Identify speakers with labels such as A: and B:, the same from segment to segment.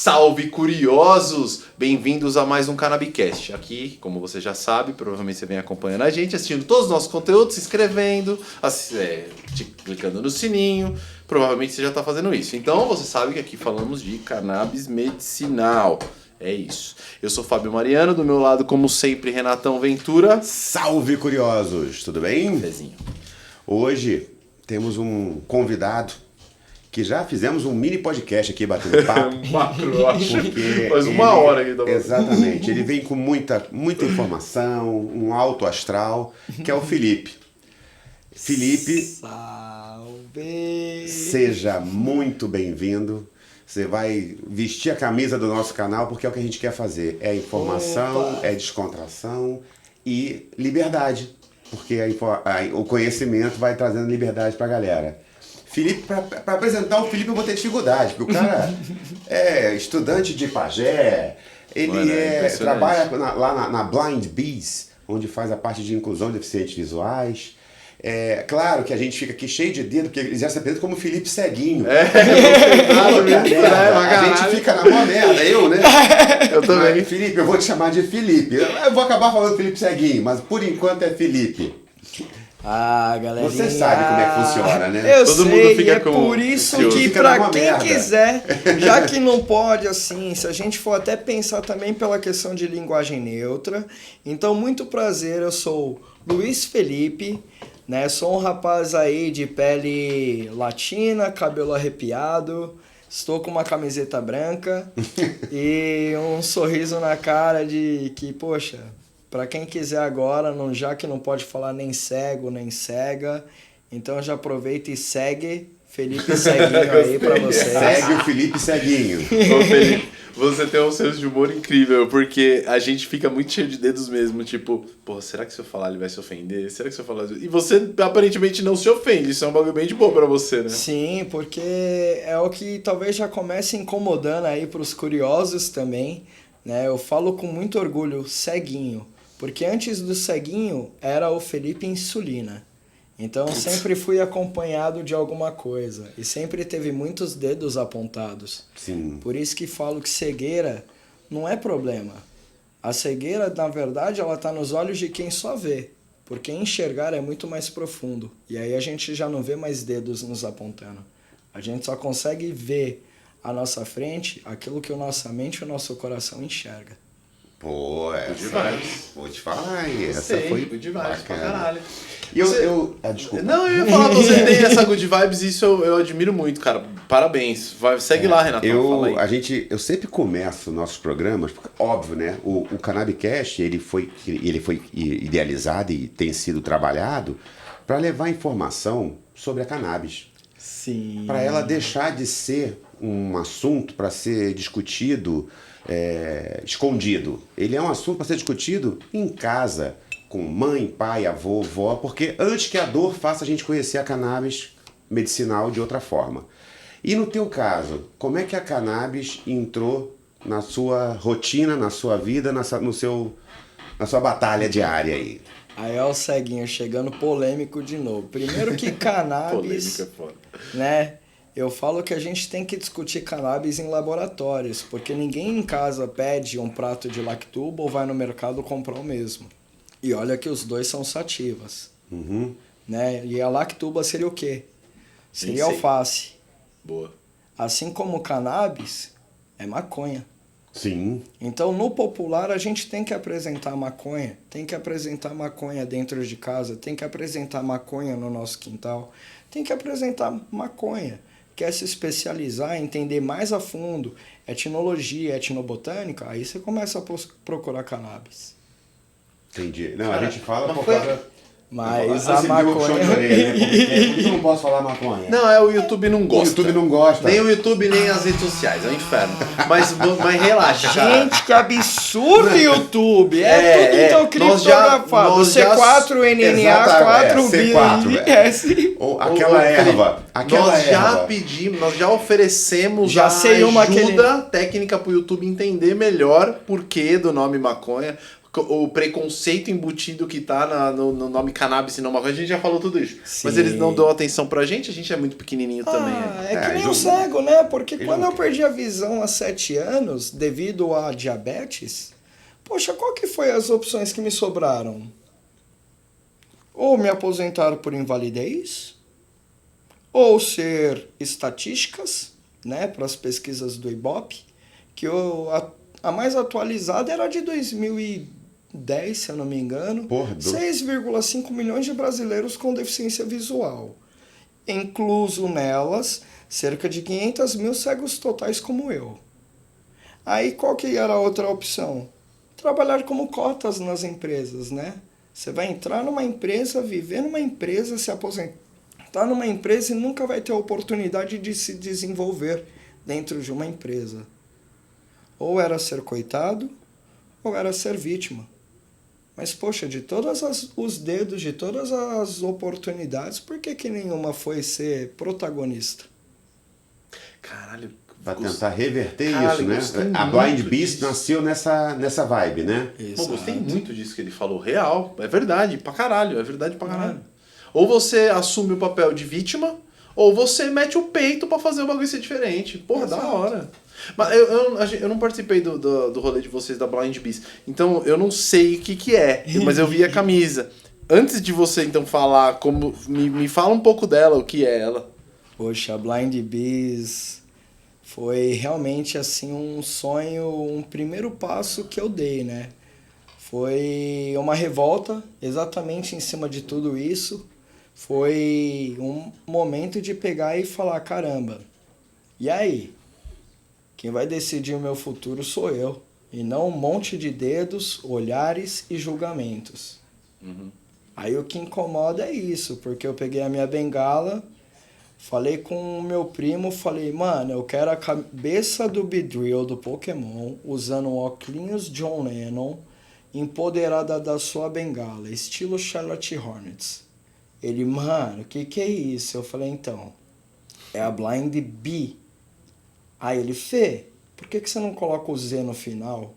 A: Salve curiosos! Bem-vindos a mais um Cannabicast. Aqui, como você já sabe, provavelmente você vem acompanhando a gente, assistindo todos os nossos conteúdos, se inscrevendo, clicando no sininho. Provavelmente você já está fazendo isso. Então você sabe que aqui falamos de cannabis medicinal. É isso. Eu sou Fábio Mariano, do meu lado, como sempre, Renatão Ventura.
B: Salve curiosos! Tudo bem?
A: Fezinho.
B: Hoje temos um convidado que já fizemos um mini podcast aqui batendo papo.
A: Eu acho. Faz uma hora que tá.
B: Exatamente. Ele vem com muita informação, um alto astral, que é o Felipe. Felipe,
C: salve!
B: Seja muito bem-vindo. Você vai vestir a camisa do nosso canal porque é o que a gente quer fazer. É informação, é descontração e liberdade. Porque o conhecimento vai trazendo liberdade pra galera. Felipe, para apresentar o Felipe eu vou ter dificuldade, porque o cara é estudante de pajé, ele trabalha lá na Blind Bees, onde faz a parte de inclusão de deficientes visuais. É claro que a gente fica aqui cheio de dedo, porque ele já se apresenta como Felipe Ceguinho. A gente fica na mó merda, né?
A: Eu também.
B: Mas, Felipe, eu vou te chamar de Felipe. Eu vou acabar falando Felipe Ceguinho, mas por enquanto é Felipe.
C: Ah, galera.
B: Você sabe como é que funciona, né?
C: Eu sei, e é por isso que pra quem quiser, já que não pode, assim, se a gente for até pensar também pela questão de linguagem neutra, então muito prazer, eu sou Luiz Felipe, né? Sou um rapaz aí de pele latina, cabelo arrepiado, estou com uma camiseta branca e um sorriso na cara de que, poxa... Para quem quiser agora, já que não pode falar nem cego, nem cega, então já aproveita e segue Felipe Ceguinho aí para vocês.
B: Segue o Felipe Ceguinho.
A: Ô Felipe, você tem um senso de humor incrível, porque a gente fica muito cheio de dedos mesmo, tipo, pô, será que se eu falar ele vai se ofender? Será que se eu falar... E você aparentemente não se ofende, isso é um bagulho bem de boa pra você, né?
C: Sim, porque é o que talvez já comece incomodando aí pros curiosos também, né? Eu falo com muito orgulho, Ceguinho. Porque antes do Ceguinho era o Felipe Insulina. Então sempre fui acompanhado de alguma coisa. E sempre teve muitos dedos apontados.
B: Sim.
C: Por isso que falo que cegueira não é problema. A cegueira, na verdade, ela está nos olhos de quem só vê. Porque enxergar é muito mais profundo. E aí a gente já não vê mais dedos nos apontando. A gente só consegue ver à nossa frente aquilo que a nossa mente e o nosso coração enxerga.
B: Pô, vou te falar, essa foi
A: good vibes pra caralho.
B: E desculpa.
A: Não, eu ia falar, você tem essa good vibes e isso eu admiro muito, cara. Parabéns. Segue lá, Renato. Fala aí.
B: Eu sempre começo nossos programas, porque, óbvio, né? O Cannabicast, ele foi idealizado e tem sido trabalhado para levar informação sobre a cannabis.
C: Sim.
B: Para ela deixar de ser um assunto para ser discutido escondido. Ele é um assunto para ser discutido em casa, com mãe, pai, avô, vó, porque antes que a dor faça a gente conhecer a cannabis medicinal de outra forma. E no teu caso, como é que a cannabis entrou na sua rotina, na sua vida, na sua batalha diária aí?
C: Aí é o Ceguinho chegando polêmico de novo. Primeiro que cannabis,
A: polêmica é foda.
C: Né? Eu falo que a gente tem que discutir cannabis em laboratórios, porque ninguém em casa pede um prato de lactuba ou vai no mercado comprar o mesmo. E olha que os dois são sativas.
B: Uhum.
C: Né? E a lactuba seria o quê? Seria alface.
A: Boa.
C: Assim como o cannabis é maconha.
B: Sim.
C: Então, no popular, a gente tem que apresentar maconha. Tem que apresentar maconha dentro de casa. Tem que apresentar maconha no nosso quintal. Tem que apresentar maconha. Quer se especializar, entender mais a fundo etnologia, etnobotânica, aí você começa a procurar cannabis.
B: Entendi. Não, a gente fala por causa...
C: Mas a maconha...
B: Eu não posso falar maconha.
A: Não, o YouTube não gosta.
B: O YouTube não gosta.
A: Nem o YouTube, nem as redes sociais, é um inferno. Mas relaxa, cara.
C: Gente, que absurdo, YouTube! Tudo então criptografado. C4, NNA, 4
B: C4, aquela erva.
A: Nós já oferecemos
C: já sei
A: ajuda técnica pro YouTube entender melhor o porquê do nome maconha. o preconceito embutido que tá no nome cannabis e não maconha, a gente já falou tudo isso.
C: Sim.
A: Mas eles não dão atenção pra gente é muito pequenininho também.
C: É que nem o cego, né? Porque quando eu perdi a visão há 7 anos, devido à diabetes, poxa, qual que foi as opções que me sobraram? Ou me aposentar por invalidez, ou ser estatísticas, né, para as pesquisas do Ibope, que a mais atualizada era de 2010, se eu não me engano, 6,5 milhões de brasileiros com deficiência visual. Incluso nelas, cerca de 500 mil cegos totais como eu. Aí qual que era a outra opção? Trabalhar como cotas nas empresas, né? Você vai entrar numa empresa, viver numa empresa, se aposentar numa empresa e nunca vai ter a oportunidade de se desenvolver dentro de uma empresa. Ou era ser coitado, ou era ser vítima. Mas, poxa, de todos os dedos, de todas as oportunidades, por que nenhuma foi ser protagonista?
A: Caralho.
B: Pra tentar reverter isso, né? A Blind Beast nasceu nessa vibe, né?
A: Pô, gostei muito disso que ele falou. Real. É verdade, pra caralho. É verdade pra caralho. Ou você assume o papel de vítima, ou você mete o peito pra fazer o bagulho ser diferente. Porra, da hora. Mas eu não participei do rolê de vocês da Blind Beast, então eu não sei o que é, mas eu vi a camisa. Antes de você então falar, me fala um pouco dela, o que é ela.
C: Poxa, a Blind Beast foi realmente assim um sonho, um primeiro passo que eu dei, né? Foi uma revolta exatamente em cima de tudo isso. Foi um momento de pegar e falar, caramba, e aí? Quem vai decidir o meu futuro sou eu, e não um monte de dedos, olhares e julgamentos.
A: Uhum.
C: Aí o que incomoda é isso, porque eu peguei a minha bengala, falei com o meu primo, falei, mano, eu quero a cabeça do Beedrill do Pokémon, usando um óculos John Lennon, empoderada da sua bengala, estilo Charlotte Hornets. Ele, mano, o que é isso? Eu falei, então, é a Blind Bee. Aí ele, Fê, por que você não coloca o Z no final?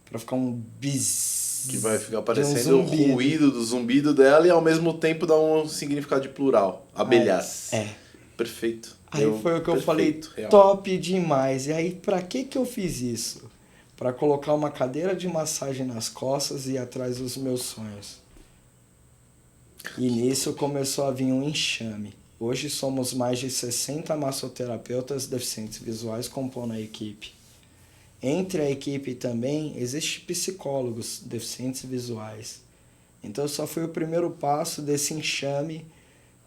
C: Pra ficar um bis.
A: Que vai ficar parecendo o ruído do zumbido dela e ao mesmo tempo dar um significado de plural. Abelhas. Perfeito.
C: Aí foi o que eu falei,
A: real.
C: Top demais. E aí, pra que eu fiz isso? Pra colocar uma cadeira de massagem nas costas e ir atrás dos meus sonhos. E nisso começou a vir um enxame. Hoje somos mais de 60 massoterapeutas deficientes visuais compondo a equipe. Entre a equipe também existem psicólogos deficientes visuais. Então só foi o primeiro passo desse enxame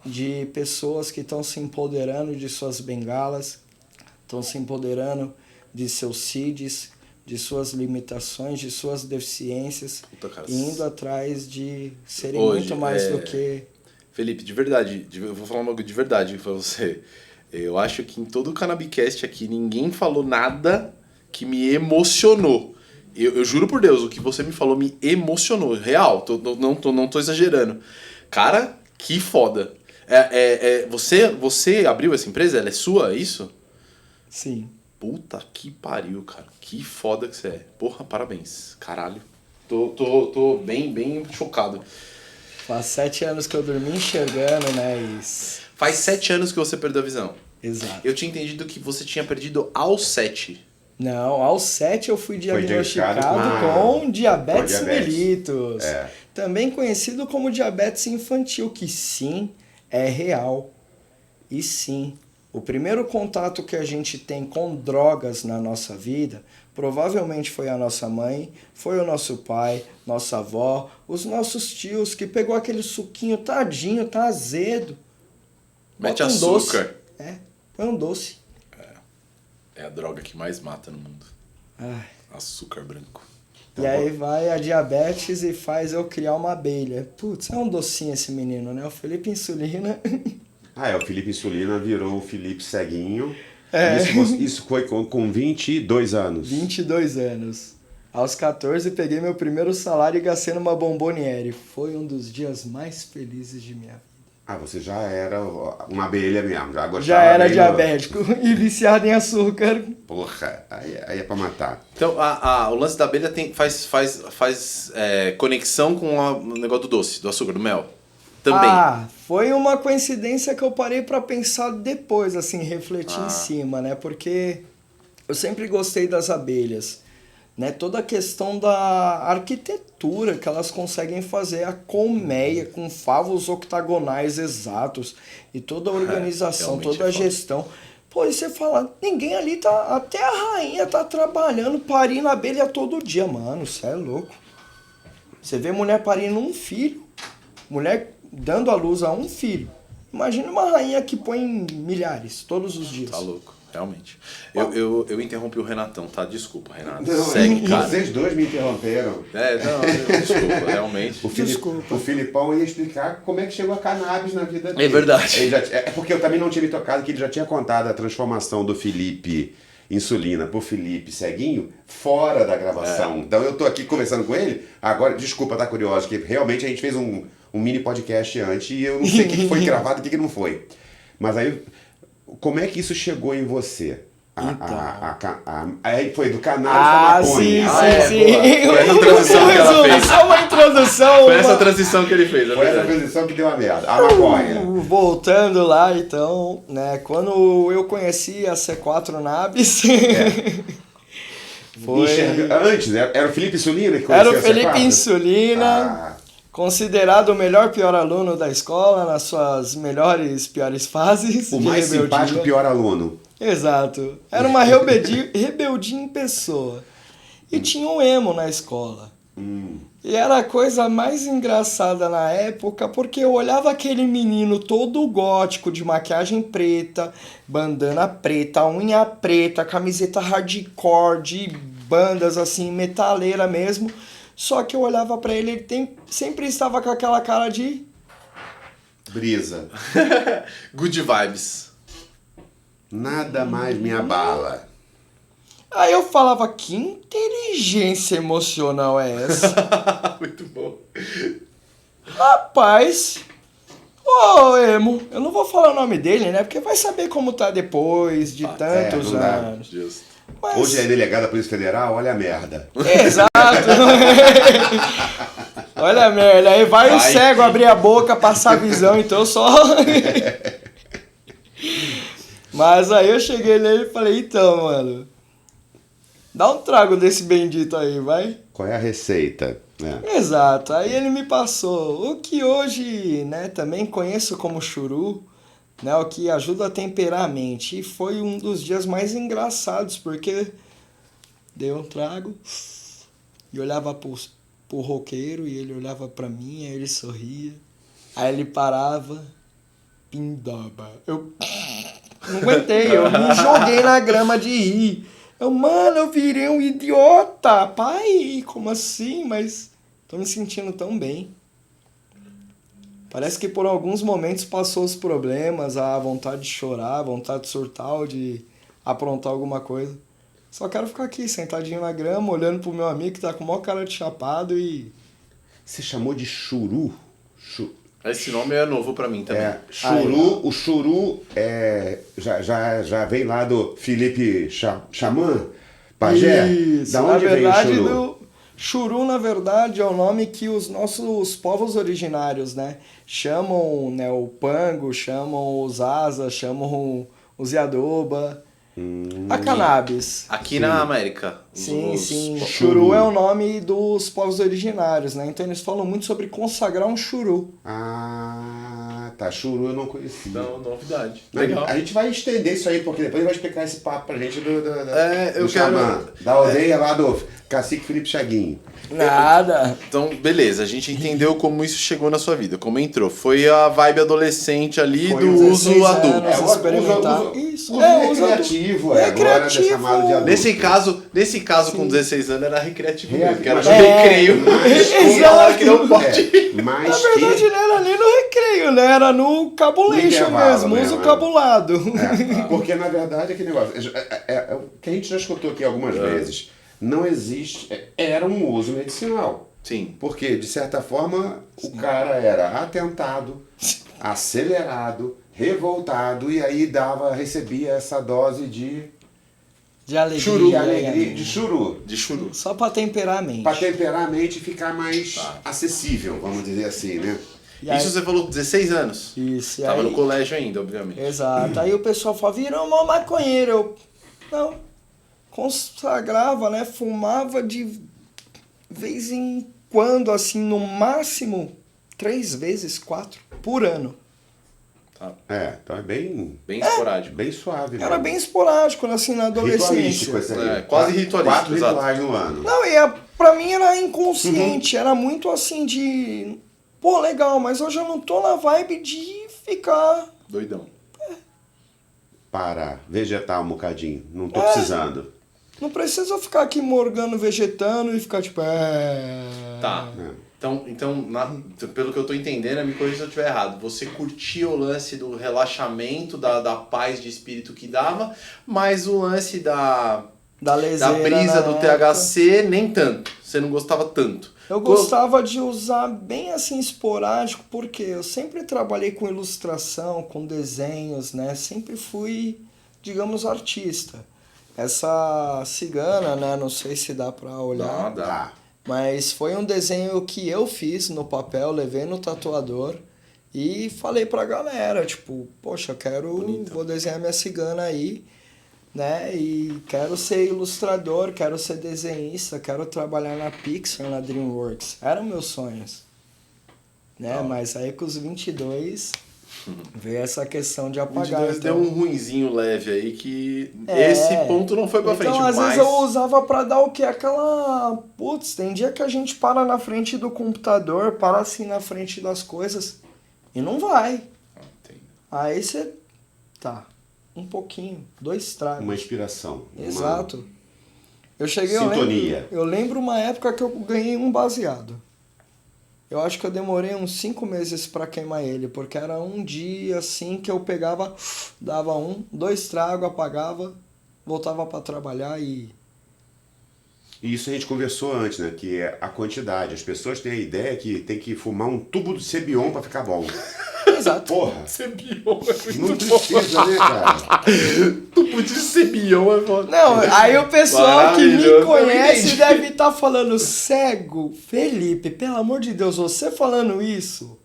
C: de pessoas que estão se empoderando de suas bengalas, estão se empoderando de seus CIDs, de suas limitações, de suas deficiências, e indo atrás de serem muito mais do que...
A: Felipe, de verdade, eu vou falar uma coisa de verdade pra você. Eu acho que em todo o Cannabicast aqui ninguém falou nada que me emocionou. Eu juro por Deus, o que você me falou me emocionou. Real, não tô exagerando. Cara, que foda. Você abriu essa empresa? Ela é sua, é isso?
C: Sim.
A: Puta que pariu, cara. Que foda que você é. Porra, parabéns. Caralho. Tô bem chocado.
C: Faz 7 anos que eu dormi enxergando, né? Isso.
A: Faz 7 anos que você perdeu a visão.
C: Exato.
A: Eu tinha entendido que você tinha perdido aos 7.
C: Não, aos 7 eu fui diagnosticado com diabetes mellitus. Também conhecido como diabetes infantil, que sim, é real. E sim, o primeiro contato que a gente tem com drogas na nossa vida, provavelmente foi a nossa mãe, foi o nosso pai, nossa avó, os nossos tios, que pegou aquele suquinho, tadinho, tá azedo.
A: Mete açúcar.
C: Doce. Põe um doce.
A: É a droga que mais mata no mundo.
C: Ai.
A: Açúcar branco.
C: E aí vai a diabetes e faz eu criar uma abelha. Putz, é um docinho esse menino, né? O Felipe Insulina.
B: O Felipe Insulina virou o Felipe Ceguinho. Isso foi com 22 anos.
C: 22 anos. Aos 14 peguei meu primeiro salário e gastei numa bomboniere. Foi um dos dias mais felizes de minha vida.
B: Você já era uma abelha mesmo, já gostava.
C: Já era diabético e viciado em açúcar.
B: Porra, aí é pra matar.
A: Então, o lance da abelha faz conexão com o negócio do doce, do açúcar, do mel. Também.
C: Foi uma coincidência que eu parei pra pensar depois, assim, refletir em cima, né? Porque eu sempre gostei das abelhas, né? Toda a questão da arquitetura que elas conseguem fazer, a colmeia com favos octagonais exatos e toda a organização, toda a gestão. Pô, e você fala, ninguém ali tá, até a rainha tá trabalhando, parindo abelha todo dia. Mano, você é louco. Você vê mulher parindo um filho, mulher dando à luz a um filho. Imagina uma rainha que põe milhares todos os dias.
A: Tá louco, realmente. Eu interrompi o Renatão, tá? Desculpa, Renato.
B: Não,
A: segue, cara.
B: Vocês dois me interromperam.
A: Desculpa, realmente.
B: O Filipão ia explicar como é que chegou a cannabis na vida dele.
A: É verdade.
B: É porque eu também não tinha me tocado que ele já tinha contado a transformação do Felipe Insulina por Felipe Ceguinho fora da gravação. Então eu tô aqui conversando com ele, agora, desculpa, tá curioso, que realmente a gente fez um mini podcast antes e eu não sei o que foi gravado e o que não foi. Mas aí, como é que isso chegou em você? Aí foi do canal da maconha.
C: Sim.
A: Foi essa transição que ela fez.
C: Só uma introdução.
A: Foi essa transição que ele fez.
B: Foi essa transição que deu a merda. A maconha.
C: Voltando lá, então, né? Quando eu conheci a C4 Nabis...
B: Antes, era o Felipe Insulina que conhecia.
C: Era o Felipe Insulina, considerado o melhor pior aluno da escola, nas suas melhores piores fases.
B: O mais simpático pior aluno.
C: Exato. Era uma rebeldia em pessoa. E tinha um emo na escola. E era a coisa mais engraçada na época, porque eu olhava aquele menino todo gótico, de maquiagem preta, bandana preta, unha preta, camiseta hardcore, de bandas assim, metaleira mesmo. Só que eu olhava pra ele, ele sempre estava com aquela cara de...
B: brisa.
A: Good vibes.
B: Nada mais me abala.
C: Aí eu falava, que inteligência emocional é essa?
A: Muito bom.
C: Rapaz, emo, eu não vou falar o nome dele, né? Porque vai saber como tá depois de tantos anos.
A: Justo.
C: Mas...
B: Hoje é delegado da Polícia Federal, olha a merda.
C: Exato. Olha a merda. Aí vai o cego abrir a boca, passar a visão, então só... Mas aí eu cheguei nele e falei, então, mano, dá um trago desse bendito aí, vai.
B: Qual é a receita?
C: Exato. Aí ele me passou o que hoje, né, também conheço como churu, né, o que ajuda a temperar a mente. E foi um dos dias mais engraçados, porque deu um trago e olhava pro roqueiro e ele olhava pra mim, aí ele sorria. Aí ele parava, pindaba. Eu não aguentei, eu me joguei na grama de rir. Eu virei um idiota. Pai, como assim? Mas tô me sentindo tão bem. Parece que por alguns momentos passou os problemas, a vontade de chorar, a vontade de surtar ou de aprontar alguma coisa. Só quero ficar aqui, sentadinho na grama, olhando pro meu amigo que tá com o maior cara de chapado e...
B: Você chamou de churu?
A: Esse nome é novo pra mim também.
B: O churu já vem lá do Felipe Xamã, pajé?
C: Isso,
B: da onde vem o churu?
C: Churu, na verdade, é o nome que os nossos povos originários, né, chamam, né, o pango, chamam os asa, chamam os yadoba, a cannabis.
A: Aqui na América.
C: Sim. Churu é o nome dos povos originários, né? Então eles falam muito sobre consagrar um churu.
B: Tá. Churu eu não conhecia.
A: Não, novidade.
B: Legal. A gente vai estender isso aí, porque depois ele vai explicar esse papo pra gente do
A: xamã.
B: Da aldeia lá do Cacique Felipe Chaguinho.
C: Nada.
A: Então, beleza, a gente entendeu como isso chegou na sua vida, como entrou. Foi a vibe adolescente ali do uso adulto.
C: Experimentar.
B: Isso. Uso recreativo, agora é chamado de adulto.
A: Nesse caso com 16 anos era recreativo mesmo, porque era no recreio.
C: Exato.
A: Que não pode.
C: Na verdade não era nem no recreio, né? Era no cabulation mesmo, uso cabulado.
B: Porque na verdade aquele negócio, o que a gente já escutou aqui algumas vezes, não existe, era um uso medicinal.
A: Sim.
B: Porque, de certa forma, o cara era atentado, acelerado, revoltado, e aí recebia essa dose de
C: alegria.
B: de churu.
A: De churu.
C: Só pra temperar a mente.
B: Pra temperar a mente e ficar mais acessível, vamos dizer assim, né?
C: E aí-
A: Isso você falou 16 anos.
C: Isso, e
A: Tava
C: aí...
A: no colégio ainda, obviamente.
C: Exato. Aí o pessoal fala, virou uma maconheiro. Eu, não, consagrava, né? Fumava de vez em quando, assim, no máximo 3 vezes, 4 por ano.
A: Tá.
B: Então é bem
A: Esporádico.
B: bem suave.
C: Era
B: mesmo.
C: bem esporádico, assim, na
B: Ritualístico
C: adolescência.
B: esse aí.
A: Quase ritualístico,
B: 4
A: exato.
B: rituais no ano.
C: Não, pra mim era inconsciente, era muito assim de... Pô, legal, mas hoje eu não tô na vibe de ficar...
A: Doidão.
B: Para vegetar um bocadinho. Não tô precisando.
C: Não precisa ficar aqui morgando, vegetando e ficar tipo...
A: Tá. Então pelo que eu tô entendendo, me corrija se eu estiver errado. Você curtia o lance do relaxamento, da paz de espírito que dava, mas o lance da
C: leseira,
A: brisa do
C: época.
A: THC, nem tanto. Você não gostava tanto.
C: Eu gostava de usar bem assim esporádico, porque eu sempre trabalhei com ilustração, com desenhos, né? Sempre fui, digamos, artista. Essa cigana, né? Não sei se dá pra olhar.
A: Dá.
C: Mas foi um desenho que eu fiz no papel, levei no tatuador e falei pra galera, tipo, poxa, vou desenhar minha cigana aí, né? E quero ser ilustrador, quero ser desenhista, quero trabalhar na Pixar, na DreamWorks. Eram meus sonhos, né? Mas aí com os 22 veio essa questão de apagar.
A: 22 deu um ruinzinho leve aí que
C: É.
A: esse ponto não foi pra frente.
C: Então, às
A: mas...
C: vezes eu usava pra dar o quê? Aquela... Putz, tem dia que a gente para na frente do computador, para assim na frente das coisas e não vai.
A: Entendi.
C: Aí você... Tá. Um pouquinho. 2 tragos.
B: Uma inspiração.
C: Exato. Eu cheguei...
B: Sintonia.
C: Eu lembro uma época que eu ganhei um baseado. Eu acho que eu demorei uns 5 meses pra queimar ele, porque era um dia assim que eu pegava, dava 2 tragos, apagava, voltava pra trabalhar e...
B: E isso a gente conversou antes, né? Que é a quantidade. As pessoas têm a ideia que tem que fumar um tubo de Cebion pra ficar bom.
C: Exato.
B: Porra!
A: Cebion é
B: Não
A: muito bom.
B: precisa, né, cara?
A: Tubo de Cebion é foda.
C: Não, aí o pessoal que me
A: Maravilhoso.
C: conhece
A: Eu
C: deve estar falando, cego, Felipe, pelo amor de Deus, você falando isso?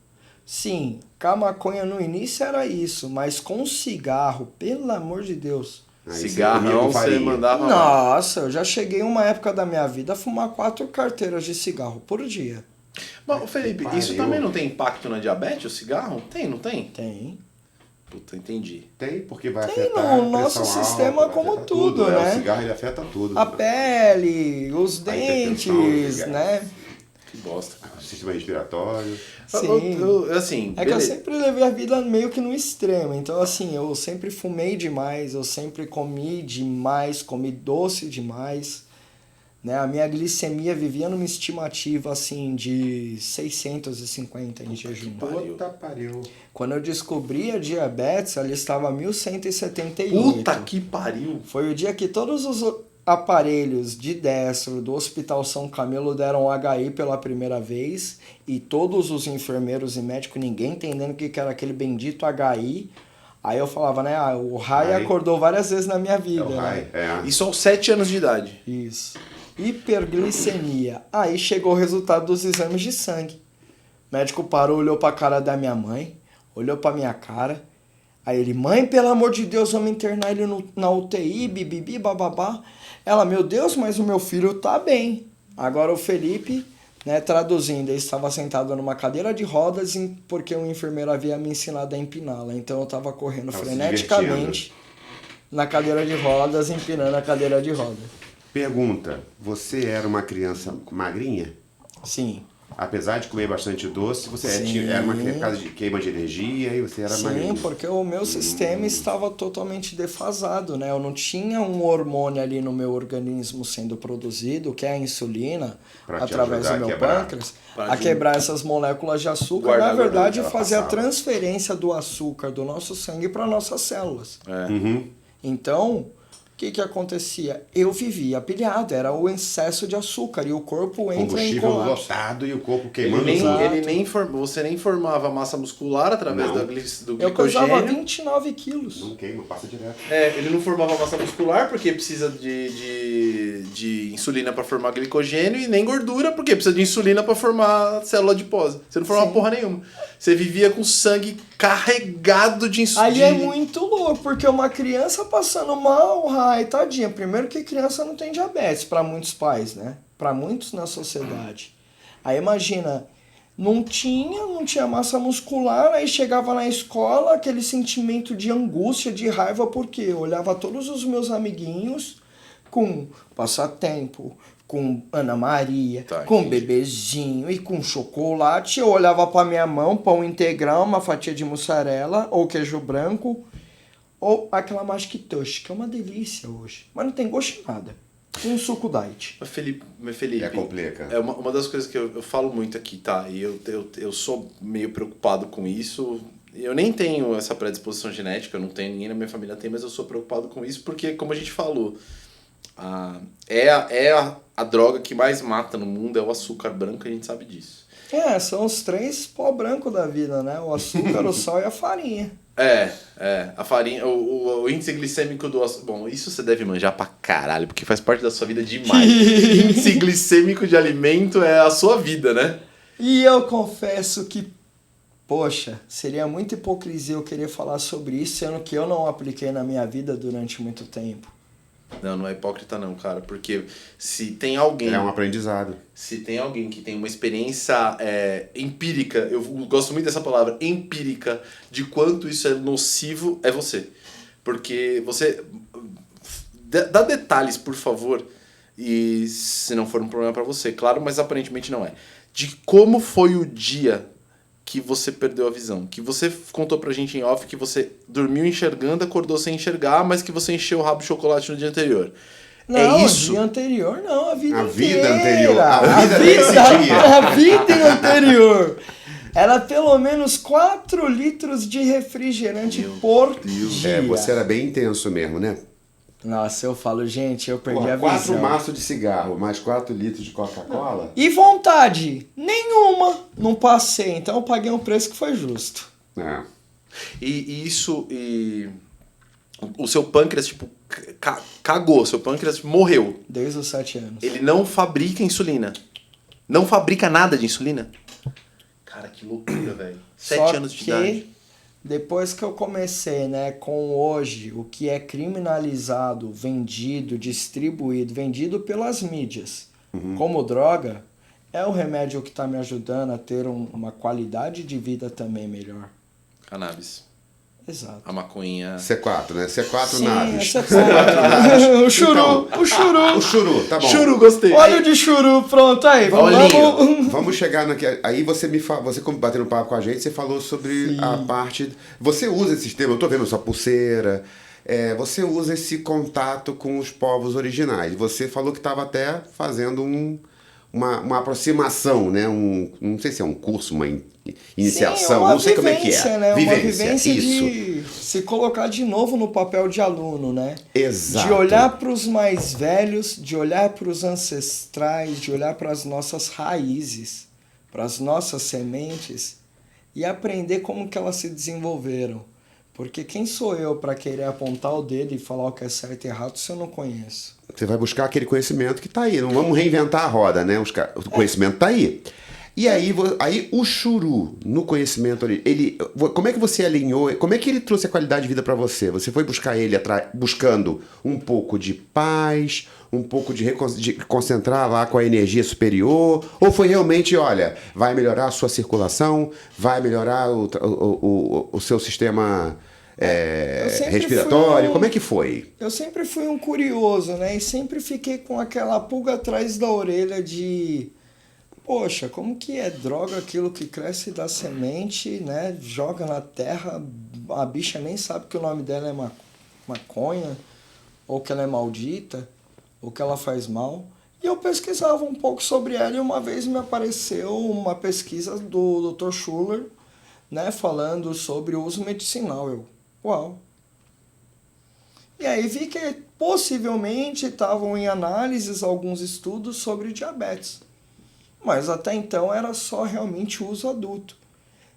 C: Sim, com a maconha no início era isso, mas com cigarro, pelo amor de Deus.
B: Aí você comia
A: Cigarrão,
B: com
A: você
B: farinha.
A: mandava...
C: Nossa, eu já cheguei uma época da minha vida a fumar 4 carteiras de cigarro por dia.
A: Mas, Felipe,
B: Pariu.
A: isso também não tem impacto na diabetes, o cigarro? Tem, não tem?
C: Tem.
A: Puta, entendi.
B: Tem, porque vai
C: Tem
B: afetar
C: no
B: a
C: nosso
B: pressão
C: sistema
B: alta, vai
C: como
B: afetar
C: tudo, né?
B: O cigarro ele afeta tudo.
C: A pele, os
B: A hipertensão,
C: dentes,
B: né?
C: né?
A: Que bosta.
B: O sistema respiratório.
C: Sim.
A: Assim,
C: É que eu sempre levei a vida meio que no extremo. Então, assim, eu sempre fumei demais, eu sempre comi demais, comi doce demais. Né? A minha glicemia vivia numa estimativa, assim, de 650 em jejum.
B: Puta pariu.
C: Quando eu descobri a diabetes, ela estava 1178.
A: puta que pariu.
C: Foi o dia que todos os aparelhos de destro do Hospital São Camilo deram HI pela primeira vez e todos os enfermeiros e médicos, ninguém entendendo o que era aquele bendito HI. Aí eu falava, né, o Rai acordou várias vezes na minha vida.
B: É o Rai,
C: né?
A: Isso aos 7 anos de idade.
C: Isso. Hiperglicemia. Aí chegou o resultado dos exames de sangue. O médico parou, olhou pra cara da minha mãe, olhou pra minha cara. Aí ele, mãe, pelo amor de Deus, vamos internar ele na UTI, bibibi, bababá. Ela, meu Deus, mas o meu filho tá bem. Agora o Felipe, né, traduzindo, ele estava sentado numa cadeira de rodas porque um enfermeiro havia me ensinado a empiná-la. Então eu tava correndo freneticamente na cadeira de rodas, empinando a cadeira de rodas.
B: Pergunta, você era uma criança magrinha?
C: Sim.
B: Apesar de comer bastante doce, você
C: Sim.
B: era uma criança de queima de energia e você era magrinha?
C: Sim, porque o meu sistema estava totalmente defasado, né? Eu não tinha um hormônio ali no meu organismo sendo produzido, que é a insulina,
B: Pra te
C: através
B: ajudar
C: do
B: a
C: meu
B: quebrar.
C: pâncreas,
A: Pra
C: a quebrar essas moléculas de açúcar.
A: Guardar
C: Na verdade,
B: ela
C: fazer a
B: passava.
C: transferência do açúcar do nosso sangue para nossas células.
A: É.
B: Uhum.
C: Então, o que acontecia? Eu vivia pilhado, era o excesso de açúcar e o corpo entra em
B: Combustível
C: colapso.
B: lotado e o corpo
A: Ele
B: queimando.
A: nem,
C: Exato.
A: você nem formava massa muscular através
B: Não.
A: do
C: Eu pesava
A: glicogênio.
C: 29 quilos.
B: Não queima, passa direto.
A: Ele não formava massa muscular porque precisa de insulina para formar glicogênio e nem gordura porque precisa de insulina para formar célula adiposa. Você não formava
C: Sim.
A: porra nenhuma. Você vivia com sangue carregado de insulina.
C: Aí é muito louco, porque uma criança passando mal, ai, tadinha. Primeiro que criança não tem diabetes, para muitos pais, né? Para muitos na sociedade. Aí imagina, não tinha massa muscular, aí chegava na escola, aquele sentimento de angústia, de raiva, porque eu olhava todos os meus amiguinhos com passatempo, com Ana Maria,
A: Tá,
C: com
A: entendi.
C: bebezinho e com chocolate. Eu olhava para minha mão, pão integral, uma fatia de mussarela ou queijo branco, ou aquela Magic Touch, que é uma delícia hoje, mas não tem gosto de nada. Um suco diet.
A: Mas Felipe,
B: É complica.
A: é uma das coisas que eu falo muito aqui, tá? E eu sou meio preocupado com isso. Eu nem tenho essa predisposição genética, eu não tenho, ninguém na minha família tem, mas eu sou preocupado com isso porque, como a gente falou, a droga que mais mata no mundo é o açúcar branco, a gente sabe disso.
C: São os 3 pó branco da vida, né? O açúcar, o sal e a farinha.
A: A farinha, o índice glicêmico do açúcar. Bom, isso você deve manjar pra caralho, porque faz parte da sua vida demais. Índice glicêmico de alimento é a sua vida, né?
C: E eu confesso que, poxa, seria muita hipocrisia eu querer falar sobre isso, sendo que eu não apliquei na minha vida durante muito tempo.
A: Não é hipócrita não, cara, porque se tem alguém...
B: É um aprendizado.
A: Se tem alguém que tem uma experiência empírica, eu gosto muito dessa palavra, empírica, de quanto isso é nocivo, é você. Porque você... Dá detalhes, por favor, e se não for um problema pra você, claro, mas aparentemente não é. De como foi o dia que você perdeu a visão. Que você contou pra gente em off que você dormiu enxergando, acordou sem enxergar, mas que você encheu o rabo de chocolate no dia anterior.
C: Não,
A: é isso?
C: o dia anterior não, a vida
B: A vida
C: inteira.
B: anterior, a vida desse dia.
C: A vida anterior. Era pelo menos 4 litros de refrigerante por dia.
B: Você era bem intenso mesmo, né?
C: Nossa, eu falo, gente, eu perdi a
B: 4
C: visão.
B: maços de cigarro, mais 4 litros de Coca-Cola.
C: E vontade? Nenhuma. Não passei, então eu paguei um preço que foi justo.
B: É.
A: E isso... O seu pâncreas, tipo, cagou. Seu pâncreas morreu.
C: Desde os 7 anos.
A: Ele não fabrica insulina. Não fabrica nada de insulina. Cara, que loucura, velho. 7 anos de idade.
C: Depois que eu comecei, né, com hoje, o que é criminalizado, vendido, distribuído, vendido pelas mídias, como droga, é o remédio que está me ajudando a ter uma qualidade de vida também melhor.
A: Cannabis.
C: Exato.
A: A maconha.
B: C4, né? C4
C: Sim,
B: naves.
C: C4. O churu,
B: Então,
C: o churu.
B: O churu, tá bom.
A: Churu, gostei.
C: Óleo de churu, pronto, aí,
A: Olhinho.
B: Vamos chegar naquele. Aí você como batendo papo com a gente, você falou sobre a parte. Você usa esse sistema, eu tô vendo sua pulseira. Você usa esse contato com os povos originais. Você falou que estava até fazendo uma aproximação, né? Não sei se é um curso, uma iniciação, não sei como é que é.
C: Né? Uma
B: Vivência,
C: vivência
B: isso.
C: de se colocar de novo no papel de aluno, né?
B: Exato.
C: De olhar para os mais velhos, de olhar para os ancestrais, de olhar para as nossas raízes, para as nossas sementes e aprender como que elas se desenvolveram. Porque quem sou eu para querer apontar o dedo e falar o que é certo e errado se eu não conheço?
B: Você vai buscar aquele conhecimento que está aí. Não vamos reinventar a roda, né? O conhecimento está aí. E aí o churu, no conhecimento, como é que você alinhou? Como é que ele trouxe a qualidade de vida para você? Você foi buscar ele buscando um pouco de paz, um pouco de concentrar lá com a energia superior? Ou foi realmente, olha, vai melhorar a sua circulação, vai melhorar o seu sistema respiratório? Como é que foi?
C: Eu sempre fui um curioso, né? E sempre fiquei com aquela pulga atrás da orelha de... Poxa, como que é droga aquilo que cresce da semente, né? Joga na terra, a bicha nem sabe que o nome dela é maconha, ou que ela é maldita, ou que ela faz mal. E eu pesquisava um pouco sobre ela e uma vez me apareceu uma pesquisa do Dr. Schuller, né? Falando sobre o uso medicinal. Uau! E aí vi que possivelmente estavam em análises alguns estudos sobre diabetes. Mas até então era só realmente uso adulto.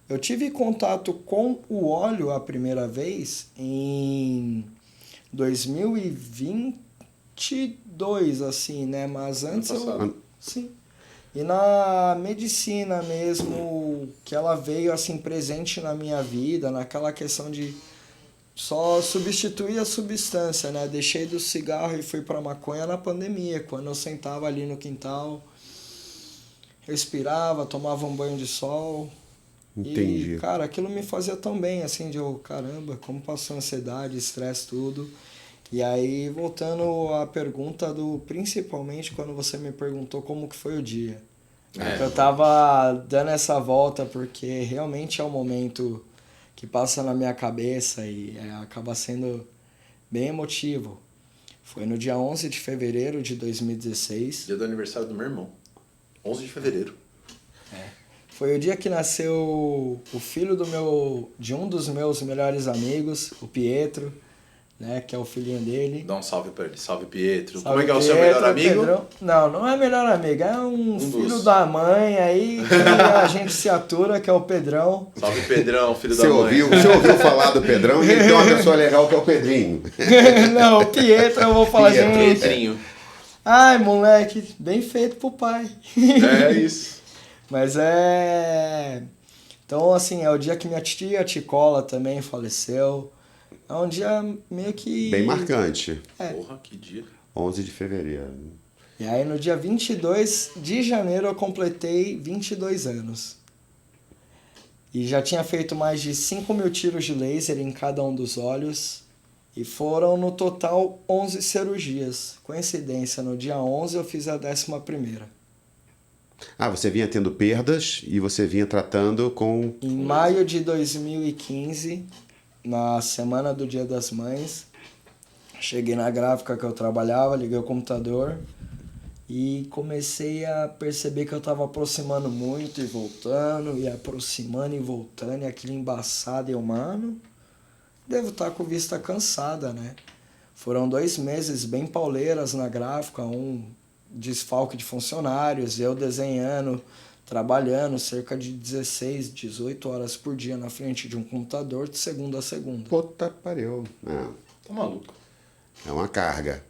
C: Eu tive contato com o óleo a primeira vez em 2022, assim, né? Mas antes sim. E na medicina mesmo, que ela veio assim presente na minha vida, naquela questão de só substituir a substância, né? Deixei do cigarro e fui para maconha na pandemia, quando eu sentava ali no quintal, respirava, tomava um banho de sol.
B: Entendi.
C: E, cara, aquilo me fazia tão bem, assim, de caramba, como passou ansiedade, estresse, tudo. E aí, voltando à pergunta principalmente quando você me perguntou como que foi o dia. Eu tava dando essa volta porque realmente é um momento que passa na minha cabeça e acaba sendo bem emotivo. Foi no dia 11 de fevereiro de 2016.
A: Dia do aniversário do meu irmão. 11 de fevereiro.
C: Foi o dia que nasceu o filho de um dos meus melhores amigos, o Pietro, né, que é o filhinho dele.
A: Dá um salve pra ele. Salve, Pietro.
C: Salve,
A: Como é que é o
C: Pietro,
A: seu melhor amigo?
C: Pedrão. Não é melhor amigo, é um filho da mãe aí que a gente se atura, que é o Pedrão.
A: Salve, Pedrão, filho da mãe.
B: Você ouviu falar do Pedrão e ele tem uma pessoa legal que é o Pedrinho.
C: Não, o Pietro eu vou falar, gente.
A: Pedrinho.
C: Ai, moleque, bem feito pro pai.
A: É isso.
C: Mas Então, assim, é o dia que minha tia Ticola também faleceu. É um dia meio que...
B: Bem marcante.
A: Porra, que dia.
B: 11 de fevereiro.
C: E aí, no dia 22 de janeiro, eu completei 22 anos. E já tinha feito mais de 5.000 tiros de laser em cada um dos olhos. E foram, no total, 11 cirurgias. Coincidência, no dia 11 eu fiz a 11ª.
B: Você vinha tendo perdas e você vinha tratando com...
C: Em maio de 2015, na semana do Dia das Mães, cheguei na gráfica que eu trabalhava, liguei o computador e comecei a perceber que eu estava aproximando muito e voltando, e aproximando e voltando, e aquilo embaçado. E eu, mano, devo estar com vista cansada, né? Foram 2 meses bem pauleiras na gráfica, um desfalque de funcionários, eu desenhando, trabalhando cerca de 16, 18 horas por dia na frente de um computador de segunda a segunda.
B: Puta pariu.
A: Tá maluco.
B: É uma carga.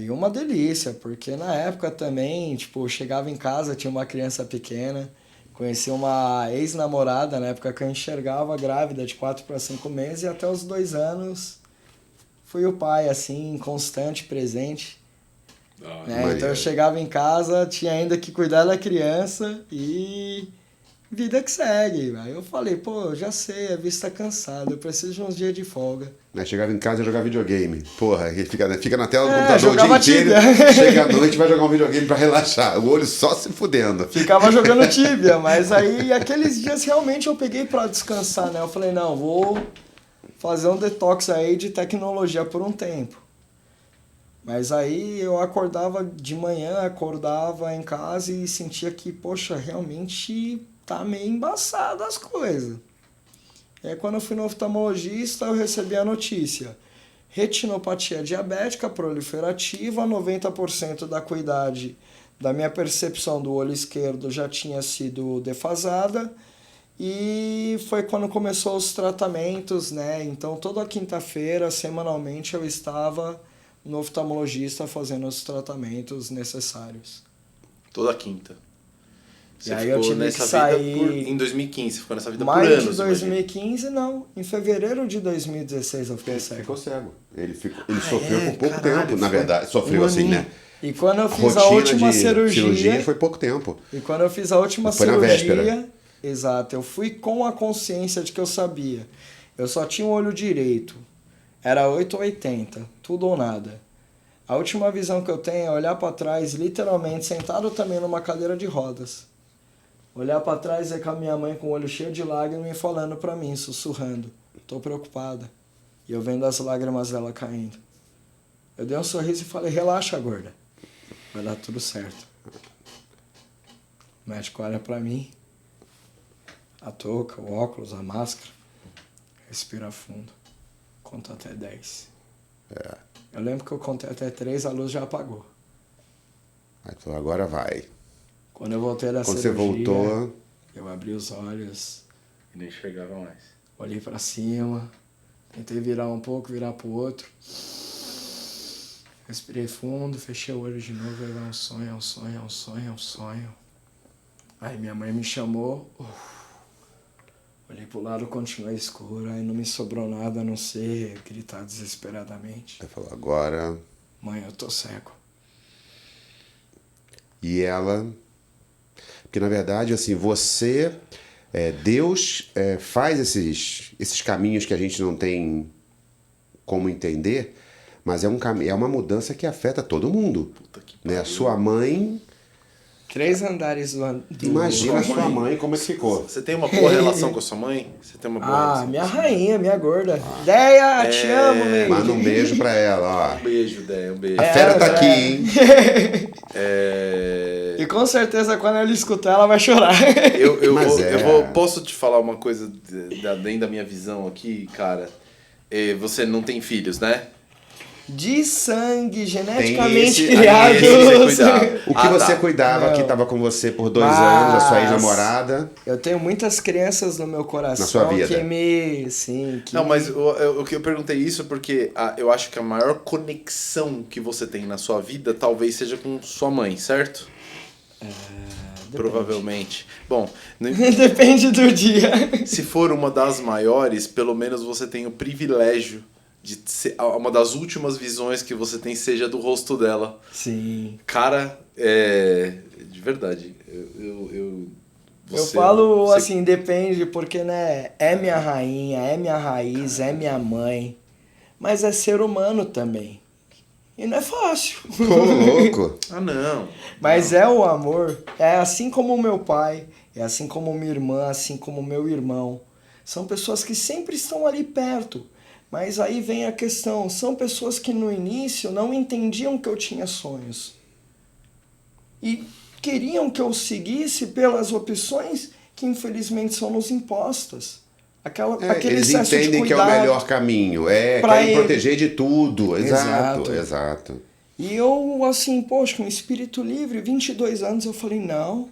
C: E uma delícia, porque na época também, tipo, eu chegava em casa, tinha uma criança pequena, conheci uma ex-namorada, na época que eu enxergava grávida de 4 para 5 meses, e até os 2 anos fui o pai, assim, constante, presente. Então eu chegava em casa, tinha ainda que cuidar da criança e vida que segue. Aí eu falei, eu já sei, a vista cansada, eu preciso de uns dias de folga.
B: Chegava em casa e jogava videogame. Porra, ele fica na tela do computador o dia inteiro,
C: Tibia.
B: chega à noite e vai jogar um videogame pra relaxar. O olho só se fudendo.
C: Ficava jogando Tibia, mas aí aqueles dias realmente eu peguei pra descansar, né? Eu falei, não, vou fazer um detox aí de tecnologia por um tempo. Mas aí eu acordava de manhã, acordava em casa e sentia que, poxa, realmente tá meio embaçado as coisas. E aí quando eu fui no oftalmologista, eu recebi a notícia: retinopatia diabética proliferativa, 90% da acuidade da minha percepção do olho esquerdo já tinha sido defasada. E foi quando começou os tratamentos, né? Então toda quinta-feira, semanalmente, eu estava no oftalmologista fazendo os tratamentos necessários.
A: Toda quinta. Você
C: e aí
A: ficou
C: eu tive
A: nessa
C: que sair...
A: vida em 2015, ficou nessa vida por
C: maio
A: anos.
C: de 2015, não. Em fevereiro de 2016 eu fiquei cego.
B: Ficou cego. Ele sofreu por pouco tempo, na
C: foi
B: verdade. Sofreu
C: um
B: assim,
C: aninho.
B: né?
C: E quando eu fiz
B: Rotina
C: a última
B: de
C: cirurgia
B: foi pouco tempo.
C: E quando eu fiz a última
B: Foi na
C: cirurgia...
B: véspera.
C: Exato. Eu fui com a consciência de que eu sabia. Eu só tinha um olho direito. Era 8 ou 80. Tudo ou nada. A última visão que eu tenho é olhar para trás, literalmente, sentado também numa cadeira de rodas. Olhar para trás é com a minha mãe com o olho cheio de lágrimas e falando para mim, sussurrando: tô preocupada. E eu vendo as lágrimas dela caindo. Eu dei um sorriso e falei: relaxa, gorda. Vai dar tudo certo. O médico olha para mim, a touca, o óculos, a máscara. Respira fundo. Conta até 10. Eu lembro que eu contei até 3, a luz já apagou.
B: Aí tu falou, agora vai.
C: Quando eu voltei da
B: Quando
C: cirurgia,
B: você voltou...
C: eu abri os olhos,
A: E não enxergava mais.
C: olhei pra cima, tentei virar um pouco, virar pro outro. Respirei fundo, fechei o olho de novo, era um sonho, é um sonho, é um sonho, é um sonho. Aí minha mãe me chamou, olhei pro lado, continuei escuro, aí não me sobrou nada a não ser gritar desesperadamente.
B: Aí falou, agora...
C: Mãe, eu tô cego.
B: E ela... Porque, na verdade, assim, você... Deus faz esses caminhos que a gente não tem como entender, mas é uma mudança que afeta todo mundo.
A: Puta que
B: Né? A
A: pariu.
B: sua mãe...
C: 3 andares do
B: Imagina a sua mãe como é que ficou.
A: Você tem uma boa relação com a sua mãe? Você tem uma boa relação
C: minha
A: com a sua mãe?
C: rainha, minha gorda. Deia, te amo, meu.
B: Manda um beijo pra ela, ó.
A: Um beijo, Dé, um beijo.
B: A fera tá aqui, hein?
C: E com certeza quando ela escutar, ela vai chorar.
B: Mas
A: Posso te falar uma coisa dentro da minha visão aqui, cara? Você não tem filhos, né?
C: De sangue,
B: Tem
C: geneticamente
B: esse-
C: criado.
A: esse você cuidava.
B: O que você
A: tá.
B: cuidava, que
C: Não.
B: tava com você por 2 anos, a sua ex-namorada.
C: Eu tenho muitas crianças no meu coração
B: Na sua vida.
C: que me... Sim, que...
A: Não, mas o que eu perguntei isso porque eu acho que a maior conexão que você tem na sua vida talvez seja com sua mãe, certo? Provavelmente. Bom,
C: Depende do dia.
A: se for uma das maiores, pelo menos você tem o privilégio de ser, uma das últimas visões que você tem seja do rosto dela.
C: Sim.
A: Cara, de verdade, eu
C: falo assim, depende, porque, né, é minha rainha, é minha raiz, é minha mãe, mas é ser humano também. E não é fácil.
B: Ô, louco.
A: Ah, não.
C: Mas é o amor, é assim como o meu pai, é assim como minha irmã, assim como meu irmão. São pessoas que sempre estão ali perto. Mas aí vem a questão, são pessoas que no início não entendiam que eu tinha sonhos. E queriam que eu seguisse pelas opções que infelizmente são nos impostas. Aquele
B: Eles
C: excesso de
B: entendem que é o
C: cuidado.
B: melhor caminho.
C: Pra
B: Querem
C: ele.
B: proteger de tudo.
C: Exato.
B: Exato.
C: E eu, assim, poxa, com espírito livre, 22 anos, eu falei, não.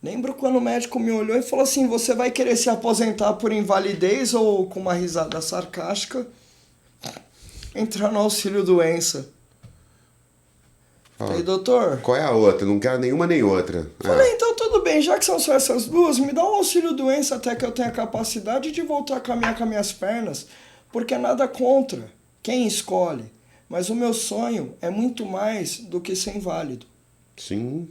C: Lembro quando o médico me olhou e falou assim, você vai querer se aposentar por invalidez ou com uma risada sarcástica entrar no auxílio doença? Falei, doutor...
B: Qual é a outra? Não quero nenhuma nem outra.
C: Falei, então tudo bem, já que são só essas duas, me dá um auxílio doença até que eu tenha capacidade de voltar a caminhar com as minhas pernas, porque nada contra quem escolhe. Mas o meu sonho é muito mais do que ser inválido.
B: Sim.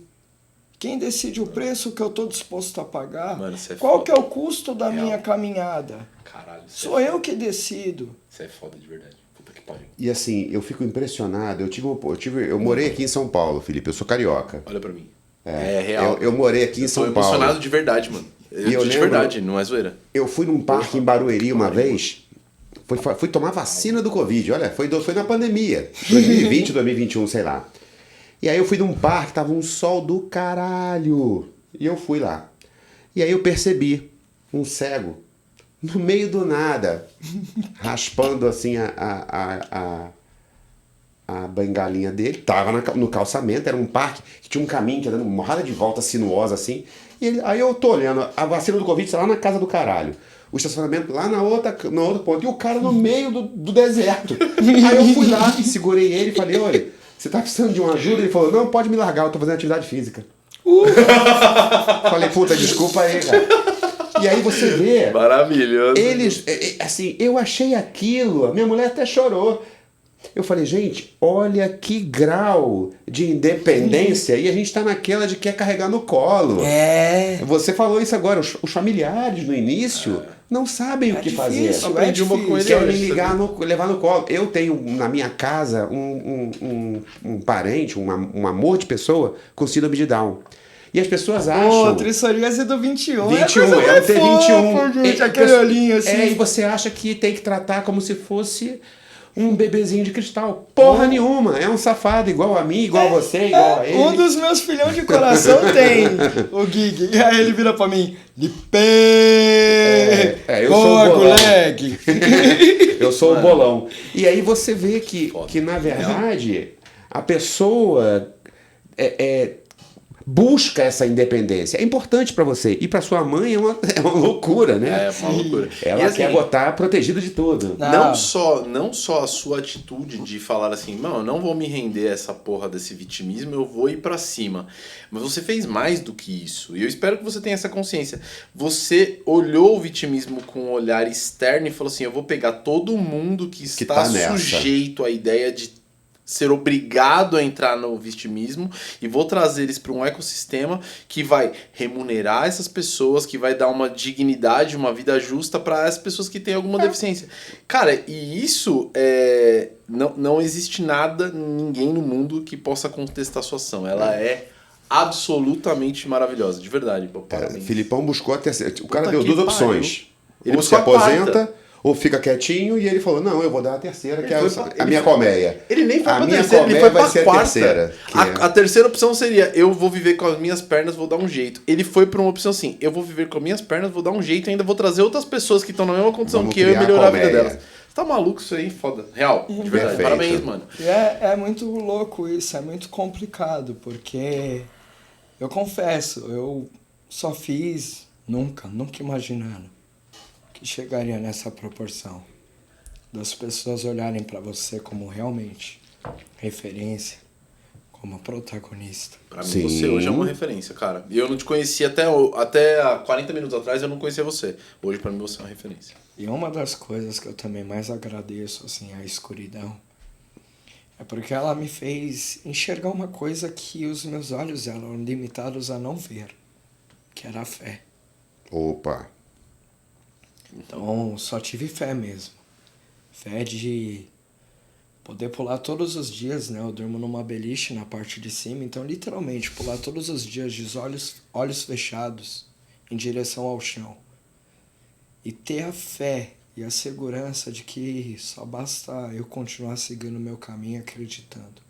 C: Quem decide o preço que eu tô disposto a pagar,
A: Mano, você é
C: qual
A: foda.
C: que é o custo da
A: Real.
C: minha caminhada?
A: Caralho,
C: Sou eu que decido.
A: Você é foda de verdade. Puta que pariu.
B: E assim, eu fico impressionado. Eu morei aqui em São Paulo, Felipe. Eu sou carioca.
A: Olha pra mim. É real.
B: Eu morei aqui em
A: Eu tô
B: São
A: emocionado
B: Paulo.
A: de verdade, mano.
B: E eu
A: De
B: lembro-
A: verdade, não é zoeira.
B: Eu fui num parque em Barueri uma vez. Fui tomar vacina do Covid. Olha, foi na pandemia. 2020, 2021, sei lá. E aí eu fui num parque, tava um sol do caralho. E eu fui lá. E aí eu percebi um cego no meio do nada, raspando assim a bengalinha dele. Tava no calçamento, era um parque que tinha um caminho que ia dando uma rada de volta sinuosa assim. Aí eu tô olhando, a vacina do Covid tá lá na casa do caralho. O estacionamento lá no outro ponto. E o cara no meio do deserto. Aí eu fui lá, segurei ele e falei, olha, você tá precisando de uma ajuda? Ele falou, não, pode me largar, eu tô fazendo atividade física. Falei, puta, desculpa aí, cara. E aí você vê,
A: Maravilhoso.
B: eles, assim, eu achei aquilo, a minha mulher até chorou. Eu falei, gente, olha que grau de independência e a gente tá naquela de quer carregar no colo. Você falou isso agora, os familiares no início não sabem o que fazer.
C: difícil,
A: Aprendi uma com ele
B: Querem
A: hoje,
B: ligar, levar no colo. Eu tenho na minha casa um parente, um amor de pessoa com síndrome de Down. E as pessoas acham...
C: Pô, trissoríase do 21.
B: 21,
C: coisa
B: é o
C: mais
B: T21.
C: fofa, gente,
B: E
C: aquele olhinho assim.
B: e você acha que tem que tratar como se fosse um bebezinho de cristal. Porra nenhuma. É um safado, igual a mim, igual a você, igual a ele.
C: Um dos meus filhões de coração tem o Gig. E aí ele vira pra mim, Lipê!
B: Eu sou o bolão.
C: Colegue!
B: Eu sou o bolão. E aí você vê que na verdade, a pessoa busca essa independência. É importante pra você. E pra sua mãe é uma loucura, né?
A: É uma loucura.
B: Ela
A: assim,
B: quer botar protegido de tudo.
A: Não só a sua atitude de falar assim, não, eu não vou me render a essa porra desse vitimismo, eu vou ir pra cima. Mas você fez mais do que isso. E eu espero que você tenha essa consciência. Você olhou o vitimismo com um olhar externo e falou assim, eu vou pegar todo mundo que está sujeito à ideia de ser obrigado a entrar no vitimismo e vou trazer eles para um ecossistema que vai remunerar essas pessoas, que vai dar uma dignidade, uma vida justa para as pessoas que têm alguma deficiência. Cara, e isso não existe nada, ninguém no mundo que possa contestar a sua ação. Ela é absolutamente maravilhosa, de verdade. Parabéns.
B: Filipão buscou a terceira. O cara deu duas opções.
A: Ele
B: ou se aposenta, ou fica quietinho, e ele falou, não, eu vou dar a terceira, que é a minha colmeia.
A: Ele nem foi
B: a
A: pra
B: minha
A: terceira, ele foi pra
B: vai
A: quarta.
B: ser a terceira.
A: A terceira opção seria, eu vou viver com as minhas pernas, vou dar um jeito. Ele foi pra uma opção assim, eu vou viver com as minhas pernas, vou dar um jeito, ainda vou trazer outras pessoas que estão na mesma condição que eu e melhorar a vida delas. Você tá maluco isso aí? Foda. Real, de verdade.
B: Perfeito.
A: Parabéns, mano.
C: E é muito louco isso, é muito complicado, porque eu confesso, eu só fiz, nunca imaginando que chegaria nessa proporção. Das pessoas olharem pra você como realmente referência, como protagonista.
A: Pra mim, você hoje é uma referência, cara. E eu não te conhecia até há 40 minutos atrás, eu não conhecia você. Hoje, pra mim, você é uma referência.
C: E uma das coisas que eu também mais agradeço, assim, à escuridão, é porque ela me fez enxergar uma coisa que os meus olhos eram limitados a não ver, que era a fé.
B: Opa!
C: Então, só tive fé mesmo. Fé de poder pular todos os dias, né? Eu durmo numa beliche na parte de cima, então literalmente pular todos os dias de olhos fechados em direção ao chão. E ter a fé e a segurança de que só basta eu continuar seguindo o meu caminho acreditando.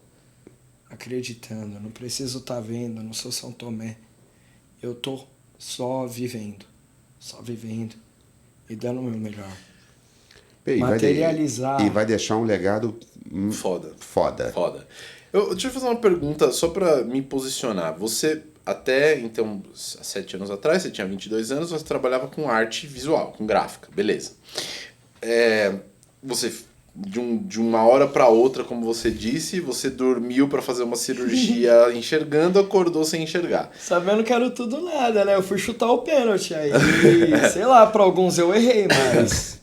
C: Acreditando, não preciso estar vendo, não sou São Tomé. Eu tô só vivendo e dando o meu melhor. Materializar.
B: E vai deixar um legado foda.
A: Deixa eu fazer uma pergunta só pra me posicionar. Você, até então, há 7 anos atrás, você tinha 22 anos, você trabalhava com arte visual, com gráfica, beleza. Você, de uma hora pra outra, como você disse, você dormiu pra fazer uma cirurgia enxergando, acordou sem enxergar.
C: Sabendo que era tudo nada, né? Eu fui chutar o pênalti aí. Sei lá, pra alguns eu errei, mas...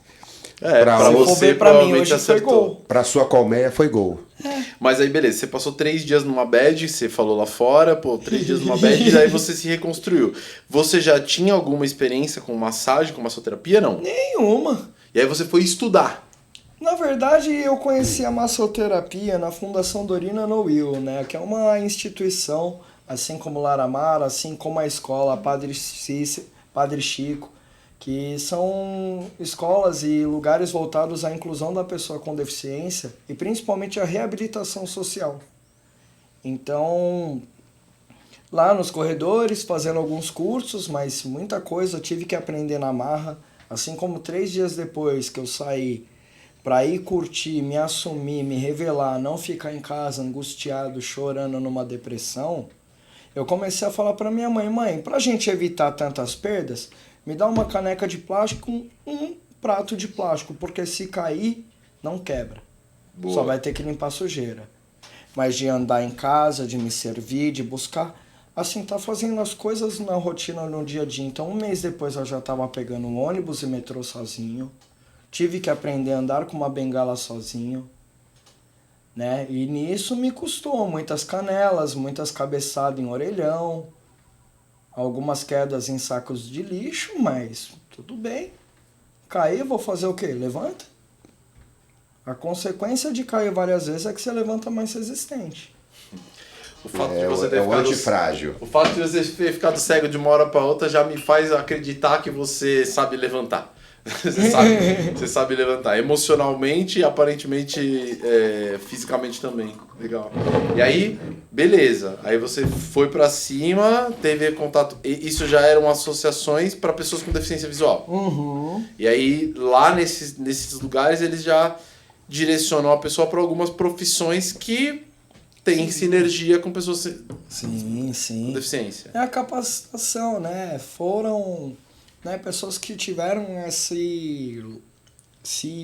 A: pra você,
C: pra mim, hoje acertou. Foi gol.
B: Pra sua colmeia foi gol.
A: Mas aí, beleza, você passou 3 dias numa bad, você falou lá fora, 3 dias numa bad, e aí você se reconstruiu. Você já tinha alguma experiência com massagem, com massoterapia, não?
C: Nenhuma.
A: E aí você foi estudar.
C: Na verdade, eu conheci a massoterapia na Fundação Dorina Noil, né? Que é uma instituição, assim como Laramar, assim como a escola Padre Chico, que são escolas e lugares voltados à inclusão da pessoa com deficiência e principalmente à reabilitação social. Então, lá nos corredores, fazendo alguns cursos, mas muita coisa eu tive que aprender na marra, assim como 3 dias depois que eu saí para ir curtir, me assumir, me revelar, não ficar em casa angustiado, chorando numa depressão, eu comecei a falar para minha mãe, pra gente evitar tantas perdas, me dá uma caneca de plástico, um prato de plástico, porque se cair, não quebra. Boa. Só vai ter que limpar a sujeira. Mas de andar em casa, de me servir, de buscar, assim, tá fazendo as coisas na rotina, no dia a dia. Então, 1 mês depois eu já tava pegando um ônibus e metrô sozinho. Tive que aprender a andar com uma bengala sozinho, né? E nisso me custou muitas canelas, muitas cabeçadas em orelhão, algumas quedas em sacos de lixo, mas tudo bem. Cair, vou fazer o quê? Levanta. A consequência de cair várias vezes é que você levanta mais resistente.
A: O fato de você ter
B: ficado antifrágil.
A: O fato de você ter ficado cego de uma hora para outra já me faz acreditar que você sabe levantar. Você sabe levantar emocionalmente e aparentemente fisicamente também. Legal. E aí, beleza. Aí você foi pra cima, teve contato. Isso já eram associações para pessoas com deficiência visual.
C: Uhum.
A: E aí, lá nesses lugares, eles já direcionam a pessoa para algumas profissões que têm sinergia com pessoas com deficiência.
C: É a capacitação, né? Foram, né, pessoas que tiveram esse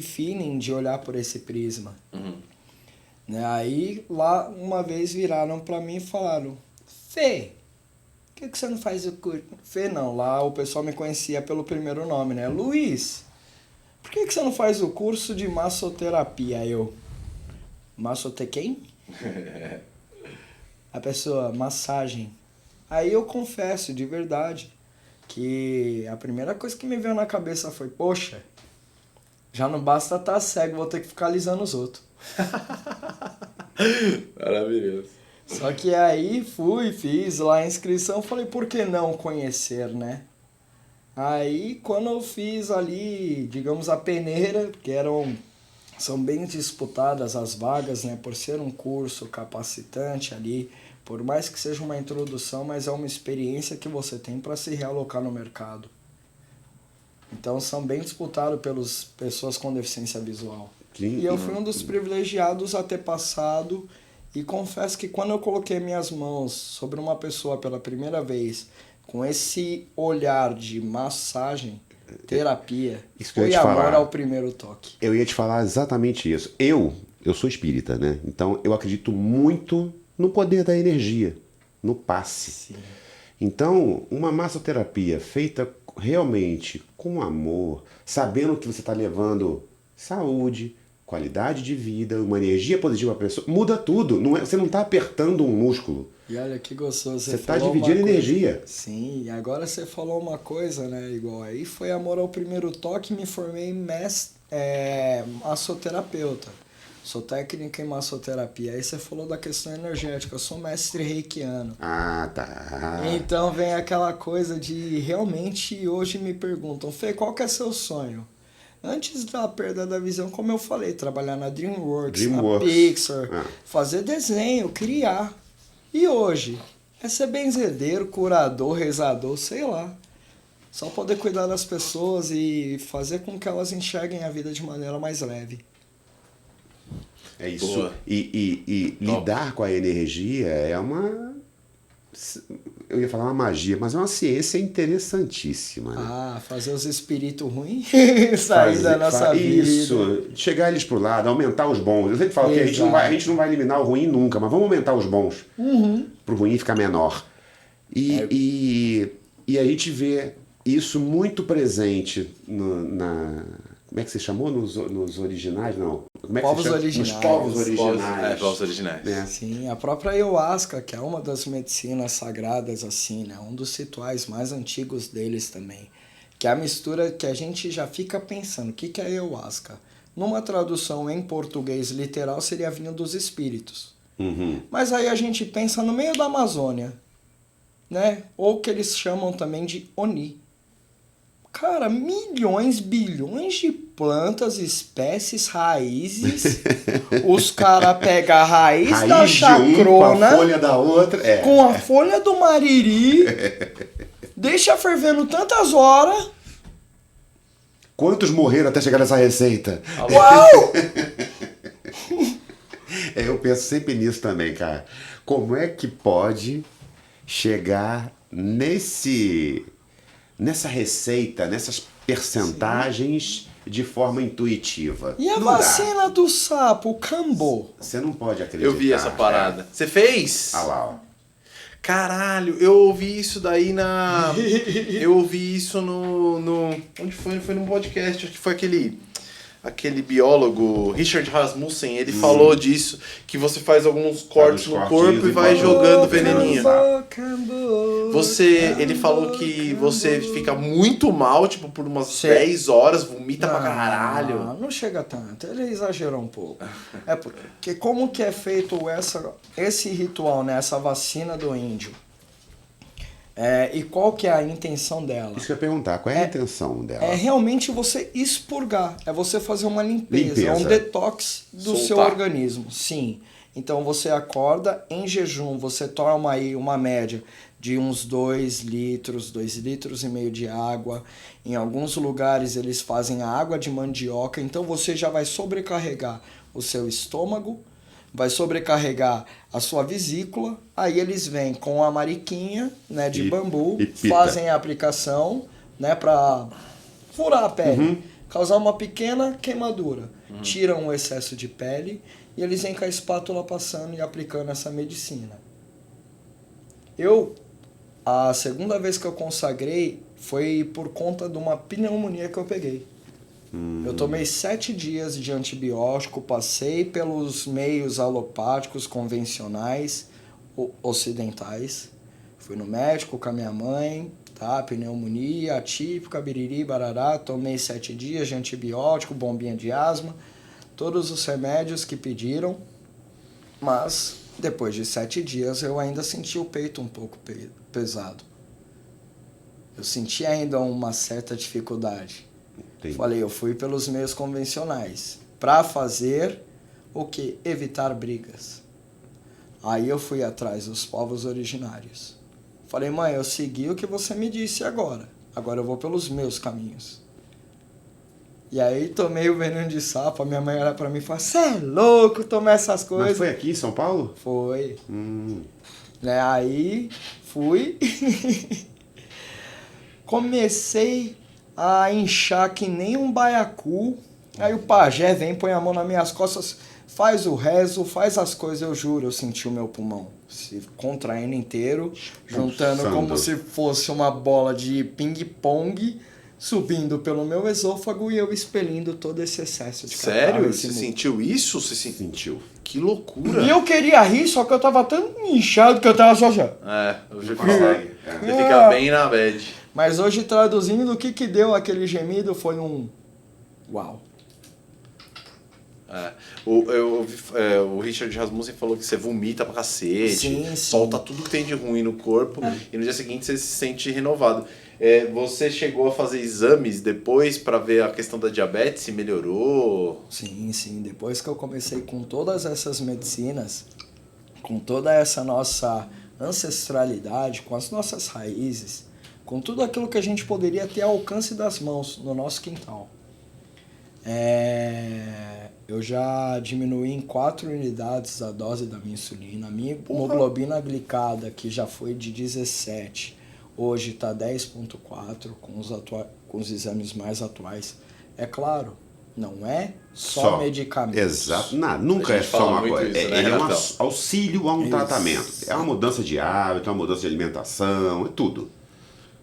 C: feeling de olhar por esse prisma.
A: Uhum.
C: Né? Aí, lá, uma vez viraram pra mim e falaram: Fê, por que você não faz o curso? Fê não, lá o pessoal me conhecia pelo primeiro nome, né? Luiz, por que você não faz o curso de massoterapia? Aí eu, massote quem? A pessoa, massagem. Aí eu confesso, de verdade, que a primeira coisa que me veio na cabeça foi: poxa, já não basta estar cego, vou ter que ficar alisando os outros.
A: Maravilhoso.
C: Só que aí fiz lá a inscrição, falei, por que não conhecer, né? Aí quando eu fiz ali, digamos, a peneira, que são bem disputadas as vagas, né? Por ser um curso capacitante ali, por mais que seja uma introdução, mas é uma experiência que você tem para se realocar no mercado. Então são bem disputados pelas pessoas com deficiência visual. E eu fui um dos privilegiados a ter passado, e confesso que quando eu coloquei minhas mãos sobre uma pessoa pela primeira vez, com esse olhar de massagem, terapia, foi amor ao primeiro toque.
B: Eu ia te falar exatamente isso. Eu sou espírita, né? Então eu acredito muito no poder da energia, no passe.
C: Sim.
B: Então, uma massoterapia feita realmente com amor, sabendo que você está levando saúde, qualidade de vida, uma energia positiva para a pessoa, muda tudo. Você não está apertando um músculo.
C: E olha que gostoso.
B: Você está dividindo energia.
C: Sim, e agora você falou uma coisa, né? Igual aí foi amor ao primeiro toque, me formei massoterapeuta. Sou técnico em massoterapia. Aí você falou da questão energética. Eu sou mestre reikiano.
B: Ah, tá.
C: Então vem aquela coisa de realmente hoje me perguntam: Fê, qual que é seu sonho? Antes da perda da visão, como eu falei, trabalhar na DreamWorks. Na Pixar, fazer desenho, criar. E hoje? É ser benzedeiro, curador, rezador, sei lá. Só poder cuidar das pessoas e fazer com que elas enxerguem a vida de maneira mais leve.
B: É isso. Boa. E lidar com a energia é uma... Eu ia falar uma magia, mas é uma ciência interessantíssima. Né?
C: Ah, fazer os espíritos ruins sair da nossa vida.
B: Isso, chegar eles pro lado, aumentar os bons. Eu sempre falo que a gente não vai eliminar o ruim nunca, mas vamos aumentar os bons. Pro ruim ficar menor. E a gente vê isso muito presente como é que você chamou? Nos originais? Não. Como é que
C: povos originais.
B: Nos povos originais.
A: Povos originais.
B: É.
C: Sim, a própria ayahuasca, que é uma das medicinas sagradas, assim, né? Um dos rituais mais antigos deles também. Que é a mistura que a gente já fica pensando, o que é ayahuasca? Numa tradução em português literal seria vinho dos espíritos.
B: Uhum.
C: Mas aí a gente pensa no meio da Amazônia, né? Ou que eles chamam também de Oni. Cara, milhões, bilhões de plantas, espécies, raízes. Os caras pegam a raiz da chacrona
B: com a folha da outra.
C: Com a folha do mariri. Deixa fervendo tantas horas.
B: Quantos morreram até chegar nessa receita?
C: Uau!
B: Eu penso sempre nisso também, cara. Como é que pode chegar nessa receita, nessas percentagens de forma intuitiva?
C: E a vacina do sapo, o Cambo?
B: Você não pode acreditar.
A: Eu vi essa parada. Você fez?
B: Ah lá, ó.
A: Caralho, eu ouvi isso daí eu ouvi isso no... Onde foi? Foi num podcast, acho que foi aquele biólogo, Richard Rasmussen, ele falou disso, que você faz alguns cortes no corpo e vai jogando veneninho. Ele falou que você fica muito mal, tipo, por umas 10 horas, vomita pra caralho.
C: Não chega tanto, ele exagerou um pouco. É porque como que é feito esse ritual, né, essa vacina do índio? E qual que é a intenção dela?
B: Isso que eu ia perguntar, qual é a intenção dela?
C: É realmente você expurgar, é você fazer uma limpeza. É um detox do seu organismo, sim. Então você acorda em jejum, você toma aí uma média de uns 2 litros, 2,5 litros de água. Em alguns lugares eles fazem a água de mandioca, então você já vai sobrecarregar o seu estômago, vai sobrecarregar a sua vesícula, aí eles vêm com a mariquinha, né, de bambu, fazem a aplicação, né, para furar a pele, causar uma pequena queimadura, tiram o excesso de pele e eles vêm com a espátula passando e aplicando essa medicina. A segunda vez que eu consagrei foi por conta de uma pneumonia que eu peguei. Eu tomei 7 dias de antibiótico, passei pelos meios alopáticos convencionais, ocidentais. Fui no médico com a minha mãe, tá? Pneumonia, atípica, biriri, barará. Tomei 7 dias de antibiótico, bombinha de asma, todos os remédios que pediram. Mas depois de 7 dias eu ainda senti o peito um pouco pesado. Eu senti ainda uma certa dificuldade.
B: Entendi.
C: Falei, eu fui pelos meios convencionais. Para fazer o quê? Evitar brigas. Aí eu fui atrás dos povos originários. Falei, mãe, eu segui o que você me disse agora. Agora eu vou pelos meus caminhos. E aí tomei o veneno de sapo, a minha mãe olha pra mim e fala, você é louco tomar essas coisas.
B: Mas foi aqui em São Paulo?
C: Foi. Aí fui, comecei a inchar que nem um baiacu. Aí o pajé vem, põe a mão nas minhas costas, faz o rezo, faz as coisas, eu juro, eu senti o meu pulmão se contraindo inteiro, juntando como se fosse uma bola de ping-pong, subindo pelo meu esôfago e eu expelindo todo esse excesso de catarro.
A: Sério? Você sentiu isso? Você sentiu? Que loucura!
C: E eu queria rir, só que eu tava tão inchado que eu tava só já.
A: Hoje consegue. Você fica bem na bad.
C: Mas hoje, traduzindo, o que deu aquele gemido foi um uau.
A: O Richard Rasmussen falou que você vomita pra cacete,
C: sim.
A: solta tudo que tem de ruim no corpo e no dia seguinte você se sente renovado. Você chegou a fazer exames depois pra ver a questão da diabetes, se melhorou?
C: Sim. Depois que eu comecei com todas essas medicinas, com toda essa nossa ancestralidade, com as nossas raízes, com tudo aquilo que a gente poderia ter ao alcance das mãos no nosso quintal. Eu já diminuí em 4 unidades a dose da minha insulina. A minha hemoglobina glicada, que já foi de 17, hoje está 10,4 com os exames mais atuais. É claro, não é só medicamento.
B: Exato. Nunca é só uma coisa. Ele é um auxílio a um tratamento. É uma mudança de hábito, é uma mudança de alimentação, é tudo.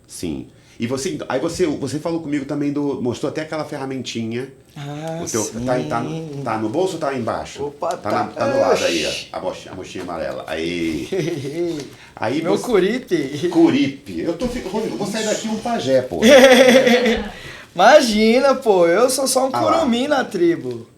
B: Sim. E aí você falou comigo também mostrou até aquela ferramentinha. Tá no bolso ou tá embaixo?
C: Opa,
B: tá no lado aí, ó, a mochinha amarela. Aí
C: meu curipe.
B: Rodrigo, vou sair daqui um pajé, pô.
C: Imagina, pô, eu sou só um curumim na tribo.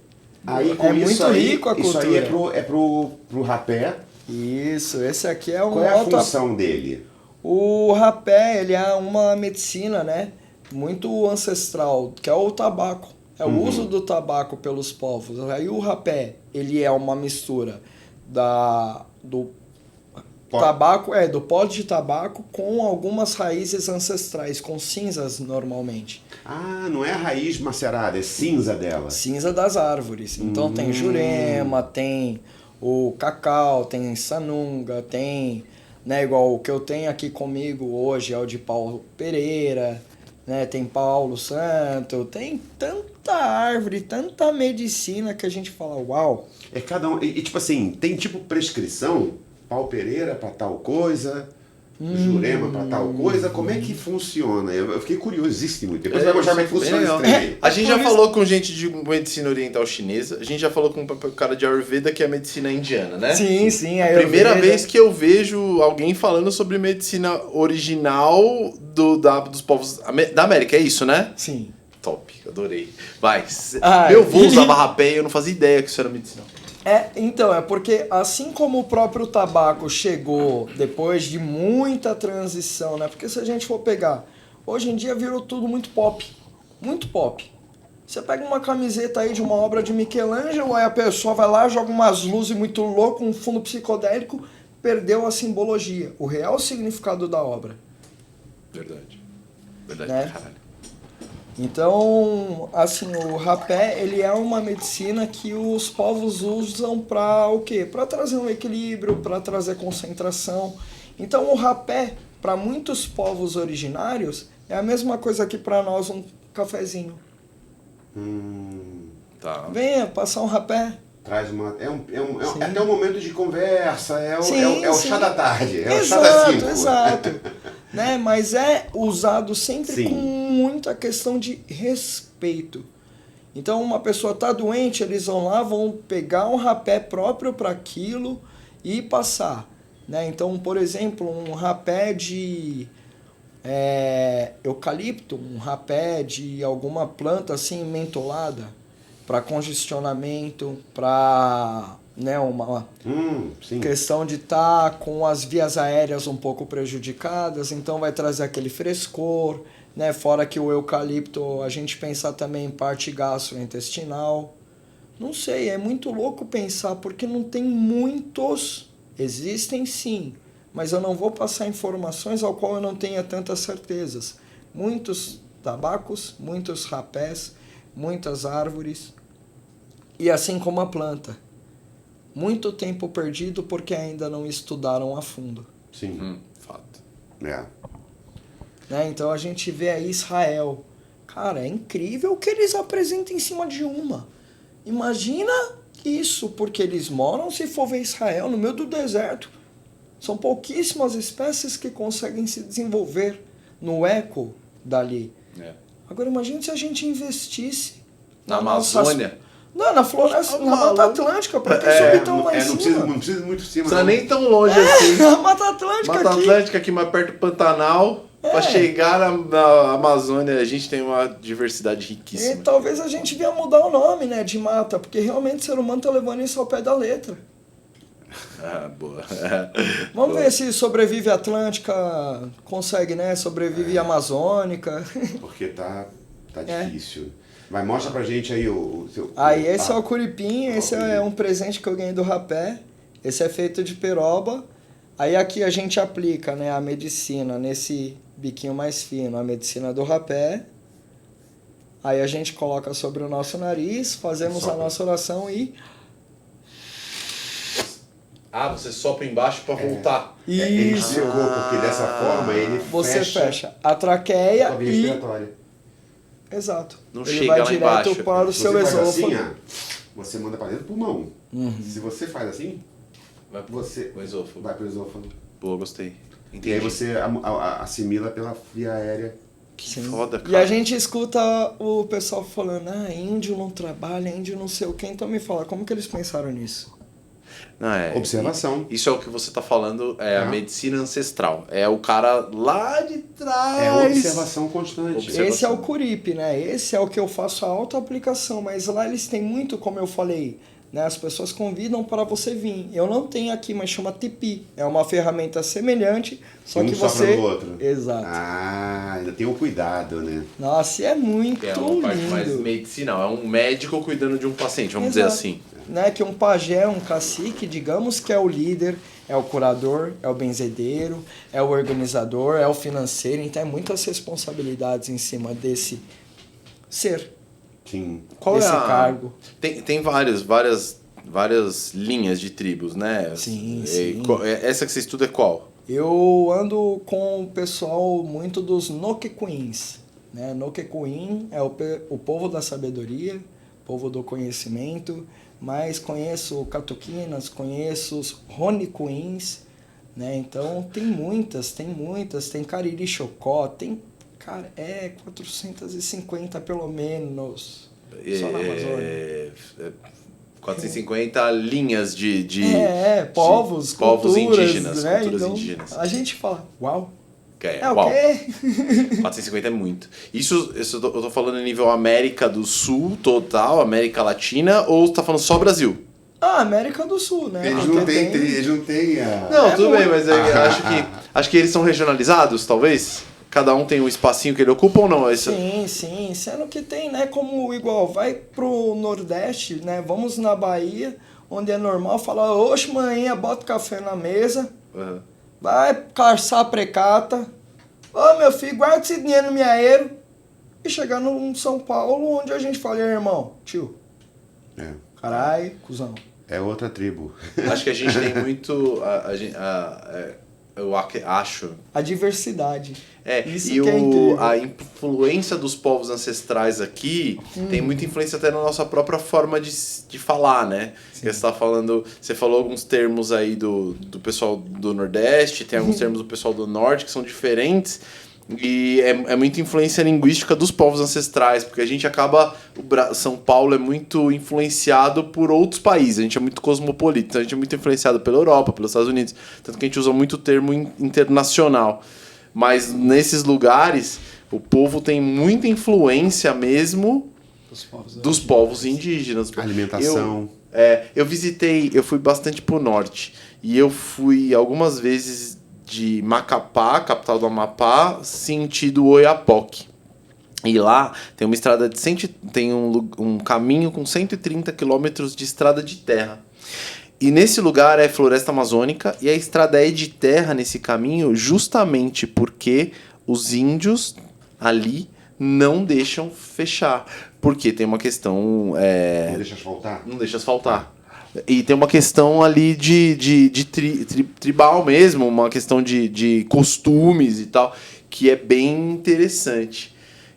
B: Aí,
C: muito rico a cultura.
B: Isso aí é pro rapé.
C: Isso, esse aqui é um...
B: Qual é a função dele?
C: O rapé, ele é uma medicina, né, muito ancestral, que é o tabaco. É o uso do tabaco pelos povos. Aí o rapé, ele é uma mistura do tabaco, do pó de tabaco com algumas raízes ancestrais, com cinzas normalmente.
B: Não é a raiz macerada, é cinza dela.
C: Cinza das árvores. Então tem jurema, tem o cacau, tem sanunga, tem... Né, igual o que eu tenho aqui comigo hoje é o de Paulo Pereira, né, tem Paulo Santo, tem tanta árvore, tanta medicina que a gente fala, uau.
B: É cada um, e tipo assim, tem tipo prescrição, Paulo Pereira pra tal coisa, Jurema pra tal coisa, como é que funciona? Eu fiquei curiosíssimo, depois você vai mostrar como é que funciona esse trem aí.
A: A gente já falou com gente de medicina oriental chinesa, a gente já falou com um cara de Ayurveda, que é a medicina indiana, né?
C: Sim,
A: a primeira vez que eu vejo alguém falando sobre medicina original dos povos da América, é isso, né?
C: Sim.
A: Top, adorei. Vai, meu avô usava rapé e eu não fazia ideia que isso era medicina.
C: Então, é porque assim como o próprio tabaco chegou depois de muita transição, né? Porque se a gente for pegar, hoje em dia virou tudo muito pop, muito pop. Você pega uma camiseta aí de uma obra de Michelangelo, aí a pessoa vai lá, joga umas luzes muito loucas, um fundo psicodélico, perdeu a simbologia, o real significado da obra.
A: Verdade. Verdade,
C: Né?
A: caralho.
C: Então, assim, o rapé, ele é uma medicina que os povos usam para o quê? Para trazer um equilíbrio, para trazer concentração. Então, o rapé, para muitos povos originários, é a mesma coisa que para nós um cafezinho.
A: Tá.
C: Venha passar um rapé.
B: Traz uma. É até um momento de conversa, é o
C: Sim.
B: chá da tarde, é o chá das 5.
C: Exato. Né? Mas é usado sempre
B: Sim.
C: com muita questão de respeito. Então, uma pessoa está doente, eles vão lá, vão pegar um rapé próprio para aquilo e passar. Né? Então, por exemplo, um rapé de eucalipto, um rapé de alguma planta assim mentolada, para congestionamento, para uma
B: Sim.
C: questão de estar com as vias aéreas um pouco prejudicadas, então vai trazer aquele frescor, né? Fora que o eucalipto, a gente pensa também em parte gastrointestinal. Não sei, é muito louco pensar, porque não tem muitos, existem sim, mas eu não vou passar informações ao qual eu não tenha tantas certezas. Muitos tabacos, muitos rapés, muitas árvores, e assim como a planta. Muito tempo perdido porque ainda não estudaram a fundo.
B: Sim.
A: Fato.
B: É.
C: Né? Então a gente vê aí Israel. Cara, é incrível o que eles apresentam em cima de uma. Imagina isso, porque eles moram, se for ver Israel, no meio do deserto. São pouquíssimas espécies que conseguem se desenvolver no eco dali. Agora imagina se a gente investisse
A: Na Amazônia.
C: na floresta, na Mata Atlântica, para que subir tão lá em cima.
B: Não precisa muito cima.
A: Não precisa nem tão longe assim.
C: A Mata Atlântica
A: Mata
C: aqui.
A: Atlântica aqui mais perto do Pantanal. Pra chegar na Amazônia, a gente tem uma diversidade
C: E
A: riquíssima.
C: talvez a gente venha mudar o nome, né, de mata, porque realmente o ser humano tá levando isso ao pé da letra.
A: Boa.
C: Vamos ver se sobrevive a Atlântica, consegue, né? Sobrevive a Amazônica.
B: Porque tá difícil. Mas mostra pra gente aí o seu...
C: Aí esse é o curipim, esse é um presente que eu ganhei do rapé. Esse é feito de peroba. Aí aqui a gente aplica, né, a medicina nesse biquinho mais fino, a medicina do rapé. Aí a gente coloca sobre o nosso nariz, fazemos a nossa oração e...
A: Você sopra embaixo pra voltar.
B: Ele
C: Isso!
B: explicou, porque dessa forma ele
C: Você fecha a traqueia
B: a via
C: e...
B: respiratória.
C: Exato.
A: Não
C: Ele
A: chega
C: vai
A: lá
C: direto
A: embaixo.
C: para o
B: Se
C: seu
B: você faz
C: esôfago.
B: assim, você manda pra dentro do pulmão. Se você faz assim,
A: Vai pro
B: você
A: esôfago.
B: vai pro esôfago.
A: Boa, gostei. Entendi.
B: E aí você assimila pela via aérea.
A: Que
C: Sim.
A: foda, cara.
C: E a gente escuta o pessoal falando, índio não trabalha, índio não sei o quê. Então me fala, como que eles pensaram nisso?
A: Não,
B: Observação.
A: Isso é o que você tá falando, a medicina ancestral. É o cara lá de trás.
B: É observação constante.
C: Esse é o Curip, né? Esse é o que eu faço a autoaplicação, mas lá eles têm muito, como eu falei, né? As pessoas convidam para você vir. Eu não tenho aqui, mas chama Tipi. É uma ferramenta semelhante, só
B: Um
C: que
B: sopra
C: você...
B: no outro.
C: Exato.
B: Ainda tem o cuidado, né?
C: Nossa, e é muito
A: É uma parte mais
C: lindo.
A: medicinal. É um médico cuidando de um paciente, vamos dizer
C: Exato.
A: assim.
C: Né, que um pajé, um cacique, digamos que é o líder, é o curador, é o benzedeiro, é o organizador, é o financeiro, então é muitas responsabilidades em cima desse ser,
B: Sim.
A: Qual
C: desse
A: é a...
C: cargo.
A: Tem várias linhas de tribos, né?
C: Sim,
A: E
C: sim.
A: Essa que você estuda é qual?
C: Eu ando com o pessoal muito dos Noquequins. Né? Noquequin é o povo da sabedoria, povo do conhecimento, mas conheço Catuquinas, conheço os Roniquins, né? Então tem muitas, tem Cariri Chocó, tem, cara, 450 pelo menos, só na Amazônia.
A: 450 linhas de
C: povos,
A: povos
C: culturas,
A: indígenas,
C: né?
A: culturas
C: Então,
A: indígenas.
C: a gente fala, uau,
A: Uau,
C: o quê?
A: 450 é muito. Isso eu tô falando em nível América do Sul, total, América Latina, ou você tá falando só Brasil?
C: Ah, América do Sul, né?
B: Eles não têm a...
A: Não, tudo bem, mas acho que eles são regionalizados, talvez? Cada um tem um espacinho que ele ocupa ou não?
C: Sim. Sendo que tem, né? Como igual, vai pro Nordeste, né? Vamos na Bahia, onde é normal falar, oxe, manhã, bota o café na mesa, vai caçar a precata, ô meu filho, guarda esse dinheiro no minhaeiro, e chegar no São Paulo, onde a gente fala, irmão, tio, carai, cuzão.
B: É outra tribo.
A: Acho que a gente tem muito... eu acho...
C: A diversidade. Isso
A: e
C: que é incrível.
A: A influência dos povos ancestrais aqui tem muita influência até na nossa própria forma de falar, né? Você falou alguns termos aí do pessoal do Nordeste, tem alguns termos do pessoal do Norte que são diferentes. E é muita influência linguística dos povos ancestrais, porque a gente acaba... São Paulo é muito influenciado por outros países, a gente é muito cosmopolita, então a gente é muito influenciado pela Europa, pelos Estados Unidos, tanto que a gente usa muito o termo internacional. Mas nesses lugares, o povo tem muita influência mesmo dos povos indígenas.
B: Alimentação.
A: Eu fui bastante pro norte, e eu fui algumas vezes de Macapá, capital do Amapá, sentido Oiapoque. E lá tem uma estrada tem um caminho com 130 quilômetros de estrada de terra. E nesse lugar é floresta amazônica e a estrada é de terra nesse caminho justamente porque os índios ali não deixam fechar. Porque tem uma questão...
B: Não deixa asfaltar?
A: Não deixa asfaltar. E tem uma questão ali de tribal mesmo, uma questão de costumes e tal, que é bem interessante.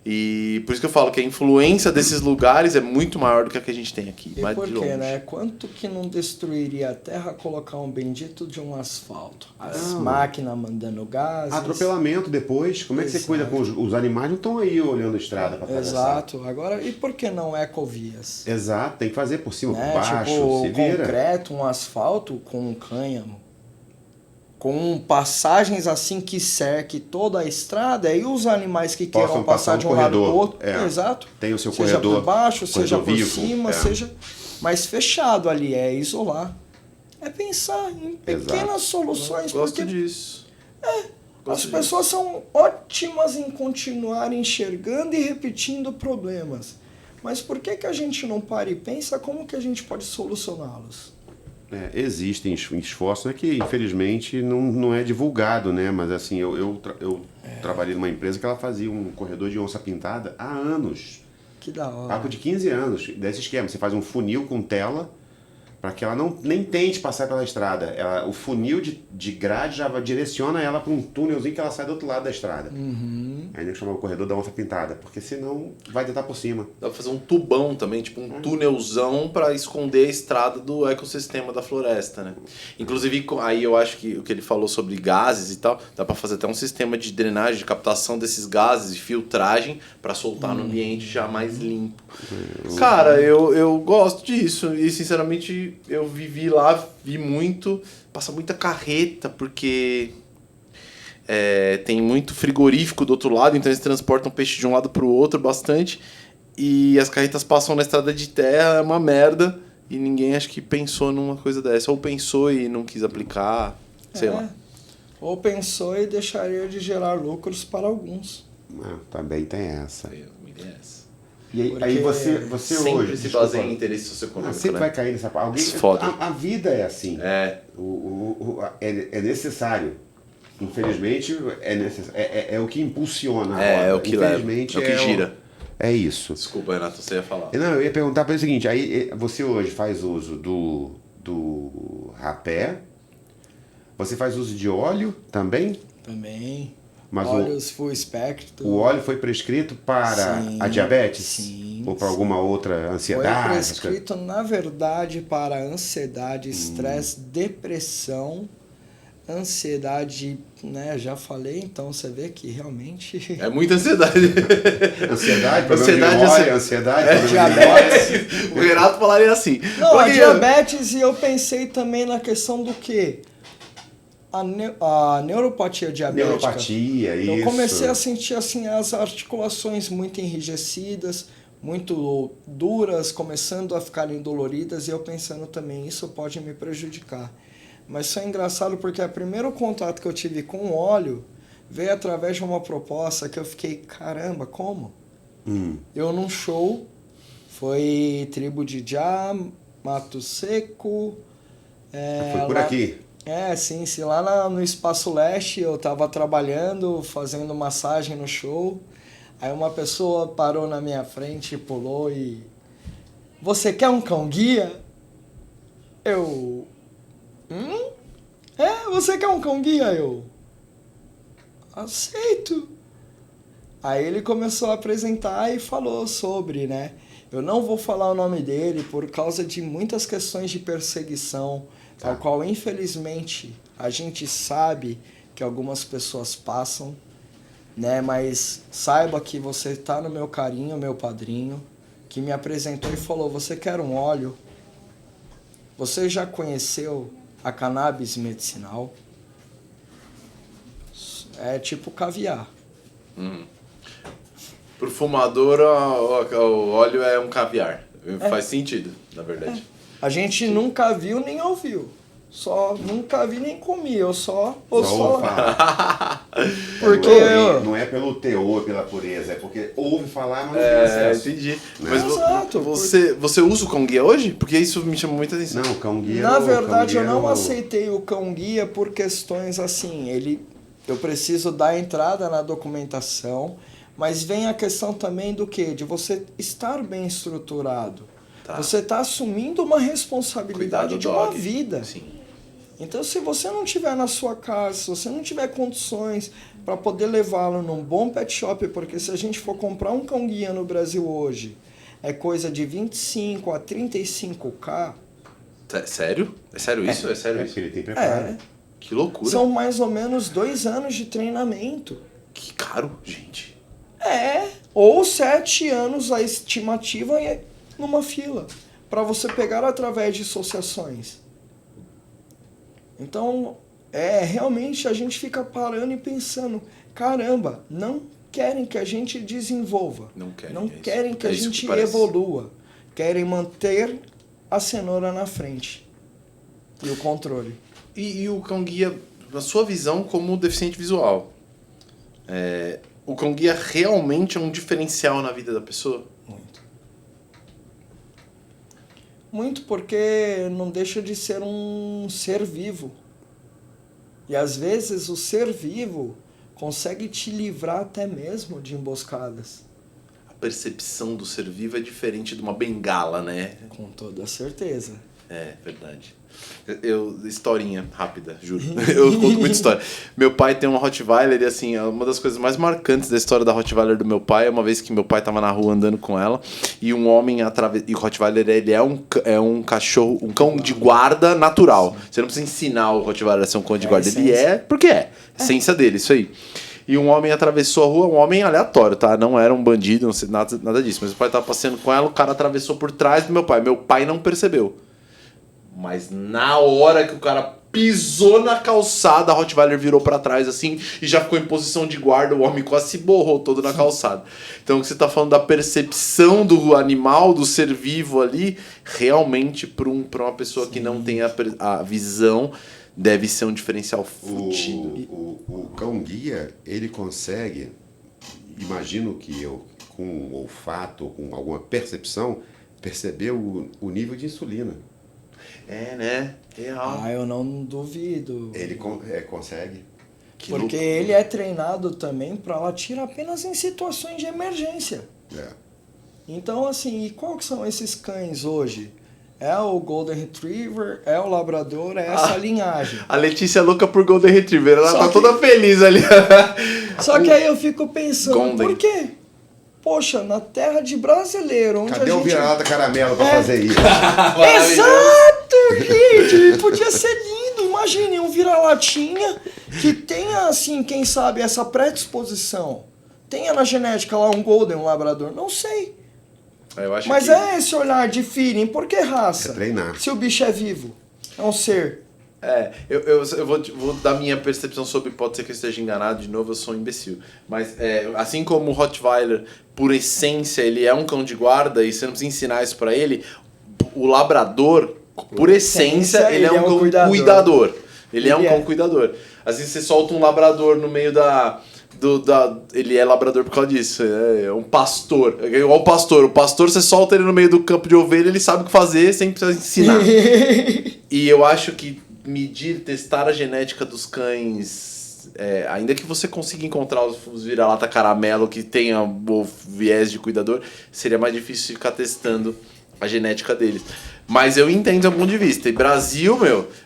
A: E por isso que eu falo que a influência desses lugares é muito maior do que a que a gente tem aqui.
C: E por quê, né? Quanto que não destruiria a terra colocar um bendito de um asfalto? As máquinas mandando gases.
B: Atropelamento depois. Como é que você cuida com os animais? Não estão aí olhando a estrada para atravessar.
C: Exato. Agora, e por que não ecovias?
B: Exato. Tem que fazer por cima,
C: né?
B: por baixo,
C: tipo,
B: se vira.
C: concreto, um asfalto com um cânhamo. Com passagens assim que cerque toda a estrada, e os animais que queiram passar de um lado para o outro, exato.
B: Tem o seu
C: seja
B: corredor.
C: Seja por baixo, seja por
B: vivo,
C: cima, seja mais fechado ali, é isolar. É pensar em pequenas soluções.
A: Gosto disso.
C: As pessoas são ótimas em continuar enxergando e repetindo problemas. Mas por que a gente não para e pensa como que a gente pode solucioná-los?
B: Existem esforços que infelizmente não é divulgado, né? Mas assim, eu trabalhei numa empresa que ela fazia um corredor de onça pintada há anos.
C: Que da hora.
B: Papo de 15 anos, desse esquema. Você faz um funil com tela para que ela nem tente passar pela estrada. O funil de grade já direciona ela para um túnelzinho que ela sai do outro lado da estrada. Aí nem chama o corredor da onça pintada, porque senão vai tentar por cima.
A: Dá pra fazer um tubão também, tipo um túnelzão para esconder a estrada do ecossistema da floresta, né? Inclusive, aí eu acho que o que ele falou sobre gases e tal, dá para fazer até um sistema de drenagem, de captação desses gases e filtragem para soltar no ambiente já mais limpo. Cara, eu gosto disso e sinceramente eu vivi lá, vi muito, passa muita carreta porque tem muito frigorífico do outro lado, então eles transportam peixe de um lado pro outro bastante, e as carretas passam na estrada de terra, é uma merda, e ninguém acho que pensou numa coisa dessa, ou pensou e não quis aplicar, sei lá.
C: Ou pensou e deixaria de gerar lucros para alguns.
B: Também tem essa.
A: Essa.
B: E aí você
A: sempre
B: hoje...
A: se baseia em interesse socioeconômico,
B: sempre vai cair nessa parte. A vida é assim. É necessário. Infelizmente, é o que impulsiona a roda.
A: É o que leva, é o que gira.
B: É isso.
A: Desculpa, Renato, você ia falar.
B: Não, eu ia perguntar para ele o seguinte, aí você hoje faz uso do rapé, você faz uso de óleo também?
C: Também.
B: Mas
C: óleos full spectrum.
B: O óleo foi prescrito para a diabetes?
C: Sim.
B: Ou para alguma outra ansiedade?
C: Foi prescrito, na verdade, para ansiedade, estresse, depressão, ansiedade, né? Já falei, então você vê que realmente...
A: É muita ansiedade.
B: Ansiedade,
C: diabetes.
A: O Renato falaria assim.
C: Não, a diabetes, e eu pensei também na questão do quê? A neuropatia diabética.
B: Neuropatia, isso.
C: Eu comecei a sentir assim as articulações muito enrijecidas, muito duras, começando a ficarem doloridas, e eu pensando também, isso pode me prejudicar. Mas isso é engraçado porque o primeiro contato que eu tive com o óleo veio através de uma proposta que eu fiquei, caramba, como? Eu num show, foi Tribo de Já, Mato Seco...
B: Foi por aqui?
C: Sim, lá no Espaço Leste eu tava trabalhando, fazendo massagem no show, aí uma pessoa parou na minha frente, pulou e... Você quer um cão-guia? Eu... Você quer um cão-guia? Eu... Aceito. Aí ele começou a apresentar e falou sobre, né? Eu não vou falar o nome dele por causa de muitas questões de perseguição, ao qual, infelizmente, a gente sabe que algumas pessoas passam, né? Mas saiba que você está no meu carinho, meu padrinho, que me apresentou e falou, você quer um óleo? Você já conheceu a cannabis medicinal? É tipo caviar.
A: Pro fumador, o óleo é um caviar. Faz sentido, na verdade.
C: A gente nunca viu nem ouviu. Nunca vi nem comi, eu só
B: ouço
C: falar.
B: Porque não é pelo teor, pela pureza, é porque ouve falar, mas não tem acesso.
A: Entendi.
B: Né?
A: Mas
C: Exato.
A: você usa o cão-guia hoje? Porque isso me chamou muita atenção.
B: Não, o cão-guia...
C: Na verdade, eu não aceitei o cão-guia por questões assim, eu preciso dar entrada na documentação, mas vem a questão também do quê? De você estar bem estruturado. Você está assumindo uma responsabilidade de uma vida.
A: Sim.
C: Então, se você não tiver na sua casa, se você não tiver condições para poder levá-lo num bom pet shop, porque se a gente for comprar um cão-guia no Brasil hoje, é coisa de 25 a 35K.
A: Sério? É sério isso? É sério isso?
B: Porque ele tem preparo.
A: Que loucura.
C: São mais ou menos 2 anos de treinamento.
A: Que caro, gente.
C: Ou 7 anos a estimativa numa fila, para você pegar através de associações. Então, realmente a gente fica parando e pensando, caramba, não querem que a gente desenvolva, não querem que a gente evolua, querem manter a cenoura na frente e o controle.
A: E o cão-guia, na sua visão como deficiente visual, o cão-guia realmente é um diferencial na vida da pessoa?
C: Muito porque não deixa de ser um ser vivo. E às vezes o ser vivo consegue te livrar até mesmo de emboscadas.
A: A percepção do ser vivo é diferente de uma bengala, né?
C: Com toda certeza.
A: É, verdade. Historinha rápida, juro. Eu conto muita história. Meu pai tem uma Rottweiler e assim, uma das coisas mais marcantes da história da Rottweiler do meu pai é uma vez que meu pai tava na rua andando com ela e um homem e o Rottweiler, ele é um cachorro, um cão de guarda natural. Você não precisa ensinar o Rottweiler a ser um cão de guarda, ele porque é. Essência dele, isso aí. E um homem atravessou a rua, um homem aleatório, tá? Não era um bandido, não sei, nada disso. Mas o pai tava passeando com ela, o cara atravessou por trás do meu pai. Meu pai não percebeu. Mas na hora que o cara pisou na calçada, a Rottweiler virou pra trás assim e já ficou em posição de guarda, o homem quase se borrou todo na calçada. Então você tá falando da percepção do animal, do ser vivo ali, realmente pra uma pessoa que não tem a visão, deve ser um diferencial fudido.
B: O cão-guia, ele consegue, imagino que eu, com olfato ou com alguma percepção, perceber o nível de insulina.
A: Né? Real.
C: Eu não duvido.
B: Ele consegue.
C: Porque ele é treinado também para latir apenas em situações de emergência. Então, assim, e qual que são esses cães hoje? É o Golden Retriever, é o Labrador, é essa linhagem.
A: A Letícia é louca por Golden Retriever, ela toda feliz ali.
C: Só que aí eu fico pensando, por quê? Poxa, na terra de brasileiro, onde
B: Cadê
C: a
B: o
C: gente...
B: vira-lata caramelo pra fazer isso?
C: Exato, gente! Podia ser lindo. Imagine um vira-latinha que tenha, assim, quem sabe, essa predisposição. Tenha na genética lá um Golden, um Labrador. Não sei. Mas é esse olhar de feeling. Por que raça?
B: É treinar.
C: Se o bicho é vivo. É um ser
A: Eu vou dar minha percepção sobre, pode ser que eu esteja enganado, de novo, eu sou um imbecil. Mas assim como o Rottweiler, por essência, ele é um cão de guarda e você não precisa ensinar isso pra ele, o labrador, por essência, ele é um cão cuidador. Ele é um cão cuidador. Às vezes você solta um labrador no meio ele é labrador por causa disso, é um pastor. É igual o pastor. O pastor, você solta ele no meio do campo de ovelha, ele sabe o que fazer sem precisar ensinar. E eu acho que testar a genética dos cães, ainda que você consiga encontrar os vira-lata caramelo que tenha o viés de cuidador, seria mais difícil ficar testando a genética deles. Mas eu entendo o ponto de vista. E Brasil,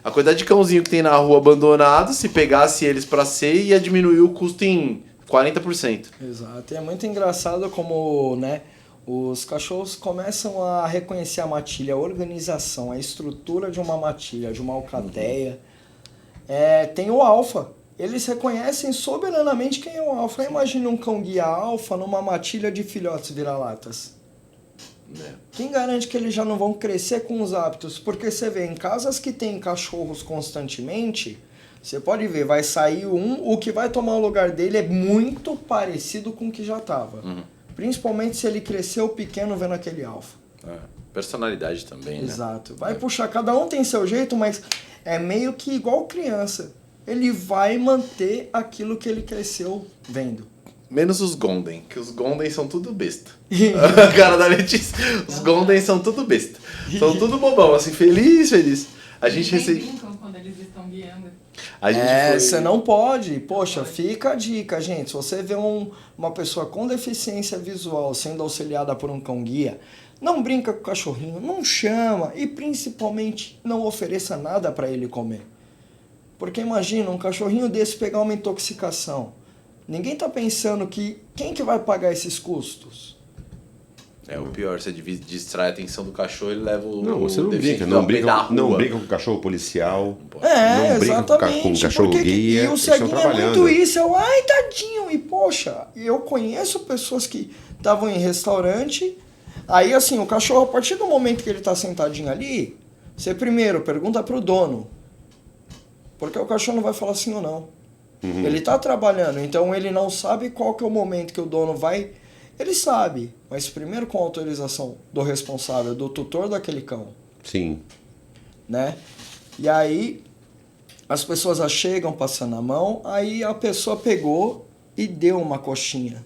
A: a quantidade de cãozinho que tem na rua abandonado, se pegasse eles pra ser, ia diminuir o custo em 40%.
C: Exato. E é muito engraçado como, os cachorros começam a reconhecer a matilha, a organização, a estrutura de uma matilha, de uma alcateia. Tem o alfa. Eles reconhecem soberanamente quem é o alfa. Imagina um cão guia alfa numa matilha de filhotes vira-latas. Quem garante que eles já não vão crescer com os hábitos? Porque você vê, em casas que tem cachorros constantemente, você pode ver, vai sair o que vai tomar o lugar dele é muito parecido com o que já estava. Principalmente se ele cresceu pequeno vendo aquele alfa.
A: Personalidade também, né?
C: Exato. Vai puxar, cada um tem seu jeito, mas é meio que igual criança. Ele vai manter aquilo que ele cresceu vendo.
A: Menos os Golden, que os Golden são tudo besta. Cara da Letícia, os Golden são tudo besta. São tudo bobão, assim, feliz. A gente
D: brincam quando eles estão guiando.
C: Você não pode. Poxa, fica a dica, gente. Se você vê uma pessoa com deficiência visual sendo auxiliada por um cão-guia, não brinca com o cachorrinho, não chama e principalmente não ofereça nada para ele comer. Porque imagina um cachorrinho desse pegar uma intoxicação. Ninguém tá pensando quem que vai pagar esses custos?
A: O pior, você distrai a atenção do cachorro, ele leva o...
B: Não, você não brinca. Não brinca com o cachorro policial.
C: Não
B: brinca
C: exatamente,
B: com o cachorro guia.
C: E o ceguinho é muito isso. Ai, tadinho. E poxa, eu conheço pessoas que estavam em restaurante. Aí assim, o cachorro, a partir do momento que ele tá sentadinho ali, você primeiro pergunta pro dono. Porque o cachorro não vai falar sim ou não. Ele tá trabalhando, então ele não sabe qual que é o momento que o dono vai... Ele sabe, mas primeiro com a autorização do responsável, do tutor daquele cão.
B: Sim.
C: E aí, as pessoas já chegam passando a mão, aí a pessoa pegou e deu uma coxinha.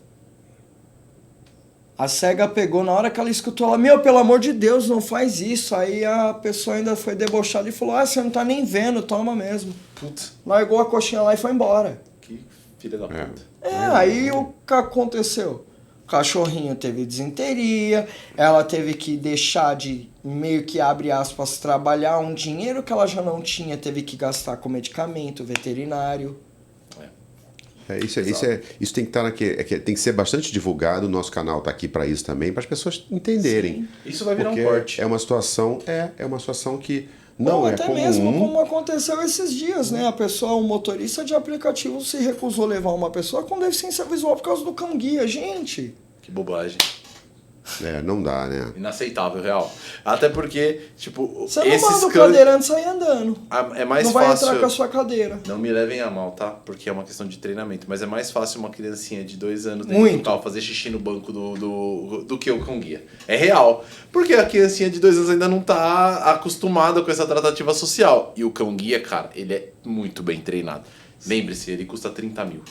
C: A cega pegou, na hora que ela escutou, ela, pelo amor de Deus, não faz isso. Aí a pessoa ainda foi debochada e falou, você não tá nem vendo, toma mesmo.
A: Putz.
C: Largou a coxinha lá e foi embora.
A: Que filha da puta.
C: Aí o que aconteceu? O cachorrinho teve desinteria, ela teve que deixar de, meio que abre aspas, trabalhar um dinheiro que ela já não tinha, teve que gastar com medicamento veterinário.
B: Isso tem que estar tem que ser bastante divulgado. O nosso canal está aqui para isso também, para as pessoas entenderem.
A: Sim. Isso vai virar um corte.
B: É uma situação que não é comum.
C: Até mesmo como aconteceu esses dias, A pessoa, um motorista de aplicativo se recusou a levar uma pessoa com deficiência visual por causa do cão-guia. Gente!
A: Que bobagem.
B: Não dá, né?
A: Inaceitável, real. Até porque,
C: você não manda o cadeirante sair andando.
A: É mais fácil...
C: Não vai entrar com a sua cadeira.
A: Não me levem a mal, tá? Porque é uma questão de treinamento. Mas é mais fácil uma criancinha de 2 anos dentro do carro fazer xixi no banco do que o cão-guia. É real. Porque a criancinha de 2 anos ainda não tá acostumada com essa tratativa social. E o cão-guia, cara, ele é muito bem treinado. Lembre-se, ele custa 30 mil.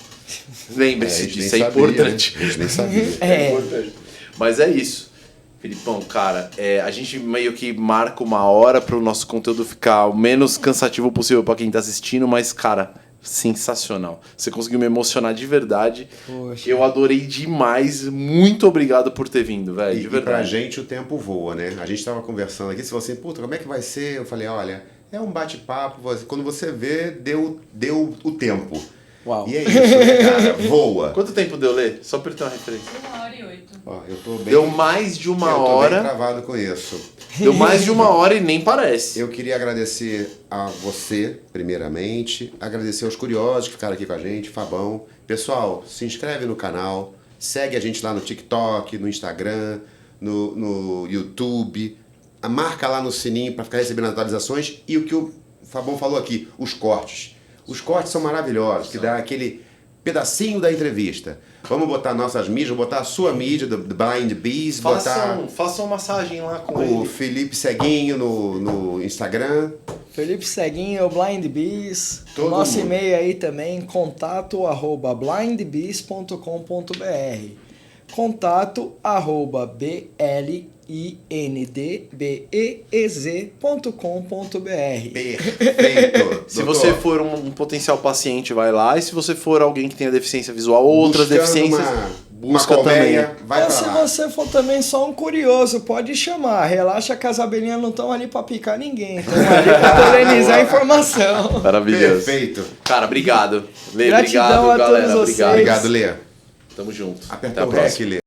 A: Lembre-se disso, é importante.
B: A gente nem sabia.
A: É importante. Mas é isso. Felipão, cara, a gente meio que marca uma hora para o nosso conteúdo ficar o menos cansativo possível para quem tá assistindo, mas, cara, sensacional. Você conseguiu me emocionar de verdade.
C: Poxa.
A: Eu adorei demais. Muito obrigado por ter vindo, velho. De verdade.
B: E pra gente o tempo voa, né? A gente tava conversando aqui, você falou assim, puta, como é que vai ser? Eu falei, olha, é um bate-papo, quando você vê, deu o tempo.
C: Uau.
B: E é isso, né, cara? Voa.
A: Quanto tempo deu, Lê? Só pra eu ter uma referência.
D: 1h08.
B: Eu tô bem...
A: Deu mais de uma
B: eu
A: hora.
B: Eu tô bem travado com isso.
A: Deu mais de uma hora e nem parece.
B: Eu queria agradecer a você, primeiramente. Agradecer aos curiosos que ficaram aqui com a gente. Fabão. Pessoal, se inscreve no canal. Segue a gente lá no TikTok, no Instagram, no YouTube. Marca lá no sininho para ficar recebendo atualizações. E o que Fabão falou aqui, os cortes. Os cortes são maravilhosos, que dá aquele pedacinho da entrevista. Vamos botar nossas mídias, vou botar a sua mídia do Blind Bees,
A: Façam massagem lá com
B: o
A: ele.
B: Felipe Ceguinho no Instagram.
C: Felipe Ceguinho, Blind Bees.
B: Todo
C: Nosso
B: mundo.
C: e-mail aí também, contato@blindbees.com.br. contato@blindbees.com.br.
B: Perfeito.
A: Se você for um potencial paciente, vai lá. E se você for alguém que tenha deficiência visual ou outras
B: Buscando
A: deficiências,
B: uma
A: busca
B: colmeia,
A: também.
B: vai
C: Ou
B: pra
C: se
B: lá.
C: você for também só um curioso, pode chamar. Relaxa que as abelhinhas não estão ali pra picar ninguém. Estão ali pra polinizar a informação.
A: Maravilhoso.
B: Perfeito.
A: Cara, obrigado. Lê,
C: Gratidão
A: obrigado,
C: a
A: galera.
C: todos vocês.
A: Obrigado.
B: Obrigado, Lê.
A: Tamo junto.
B: Aperta
A: Até a
B: o
A: próxima.
B: REC, Lê.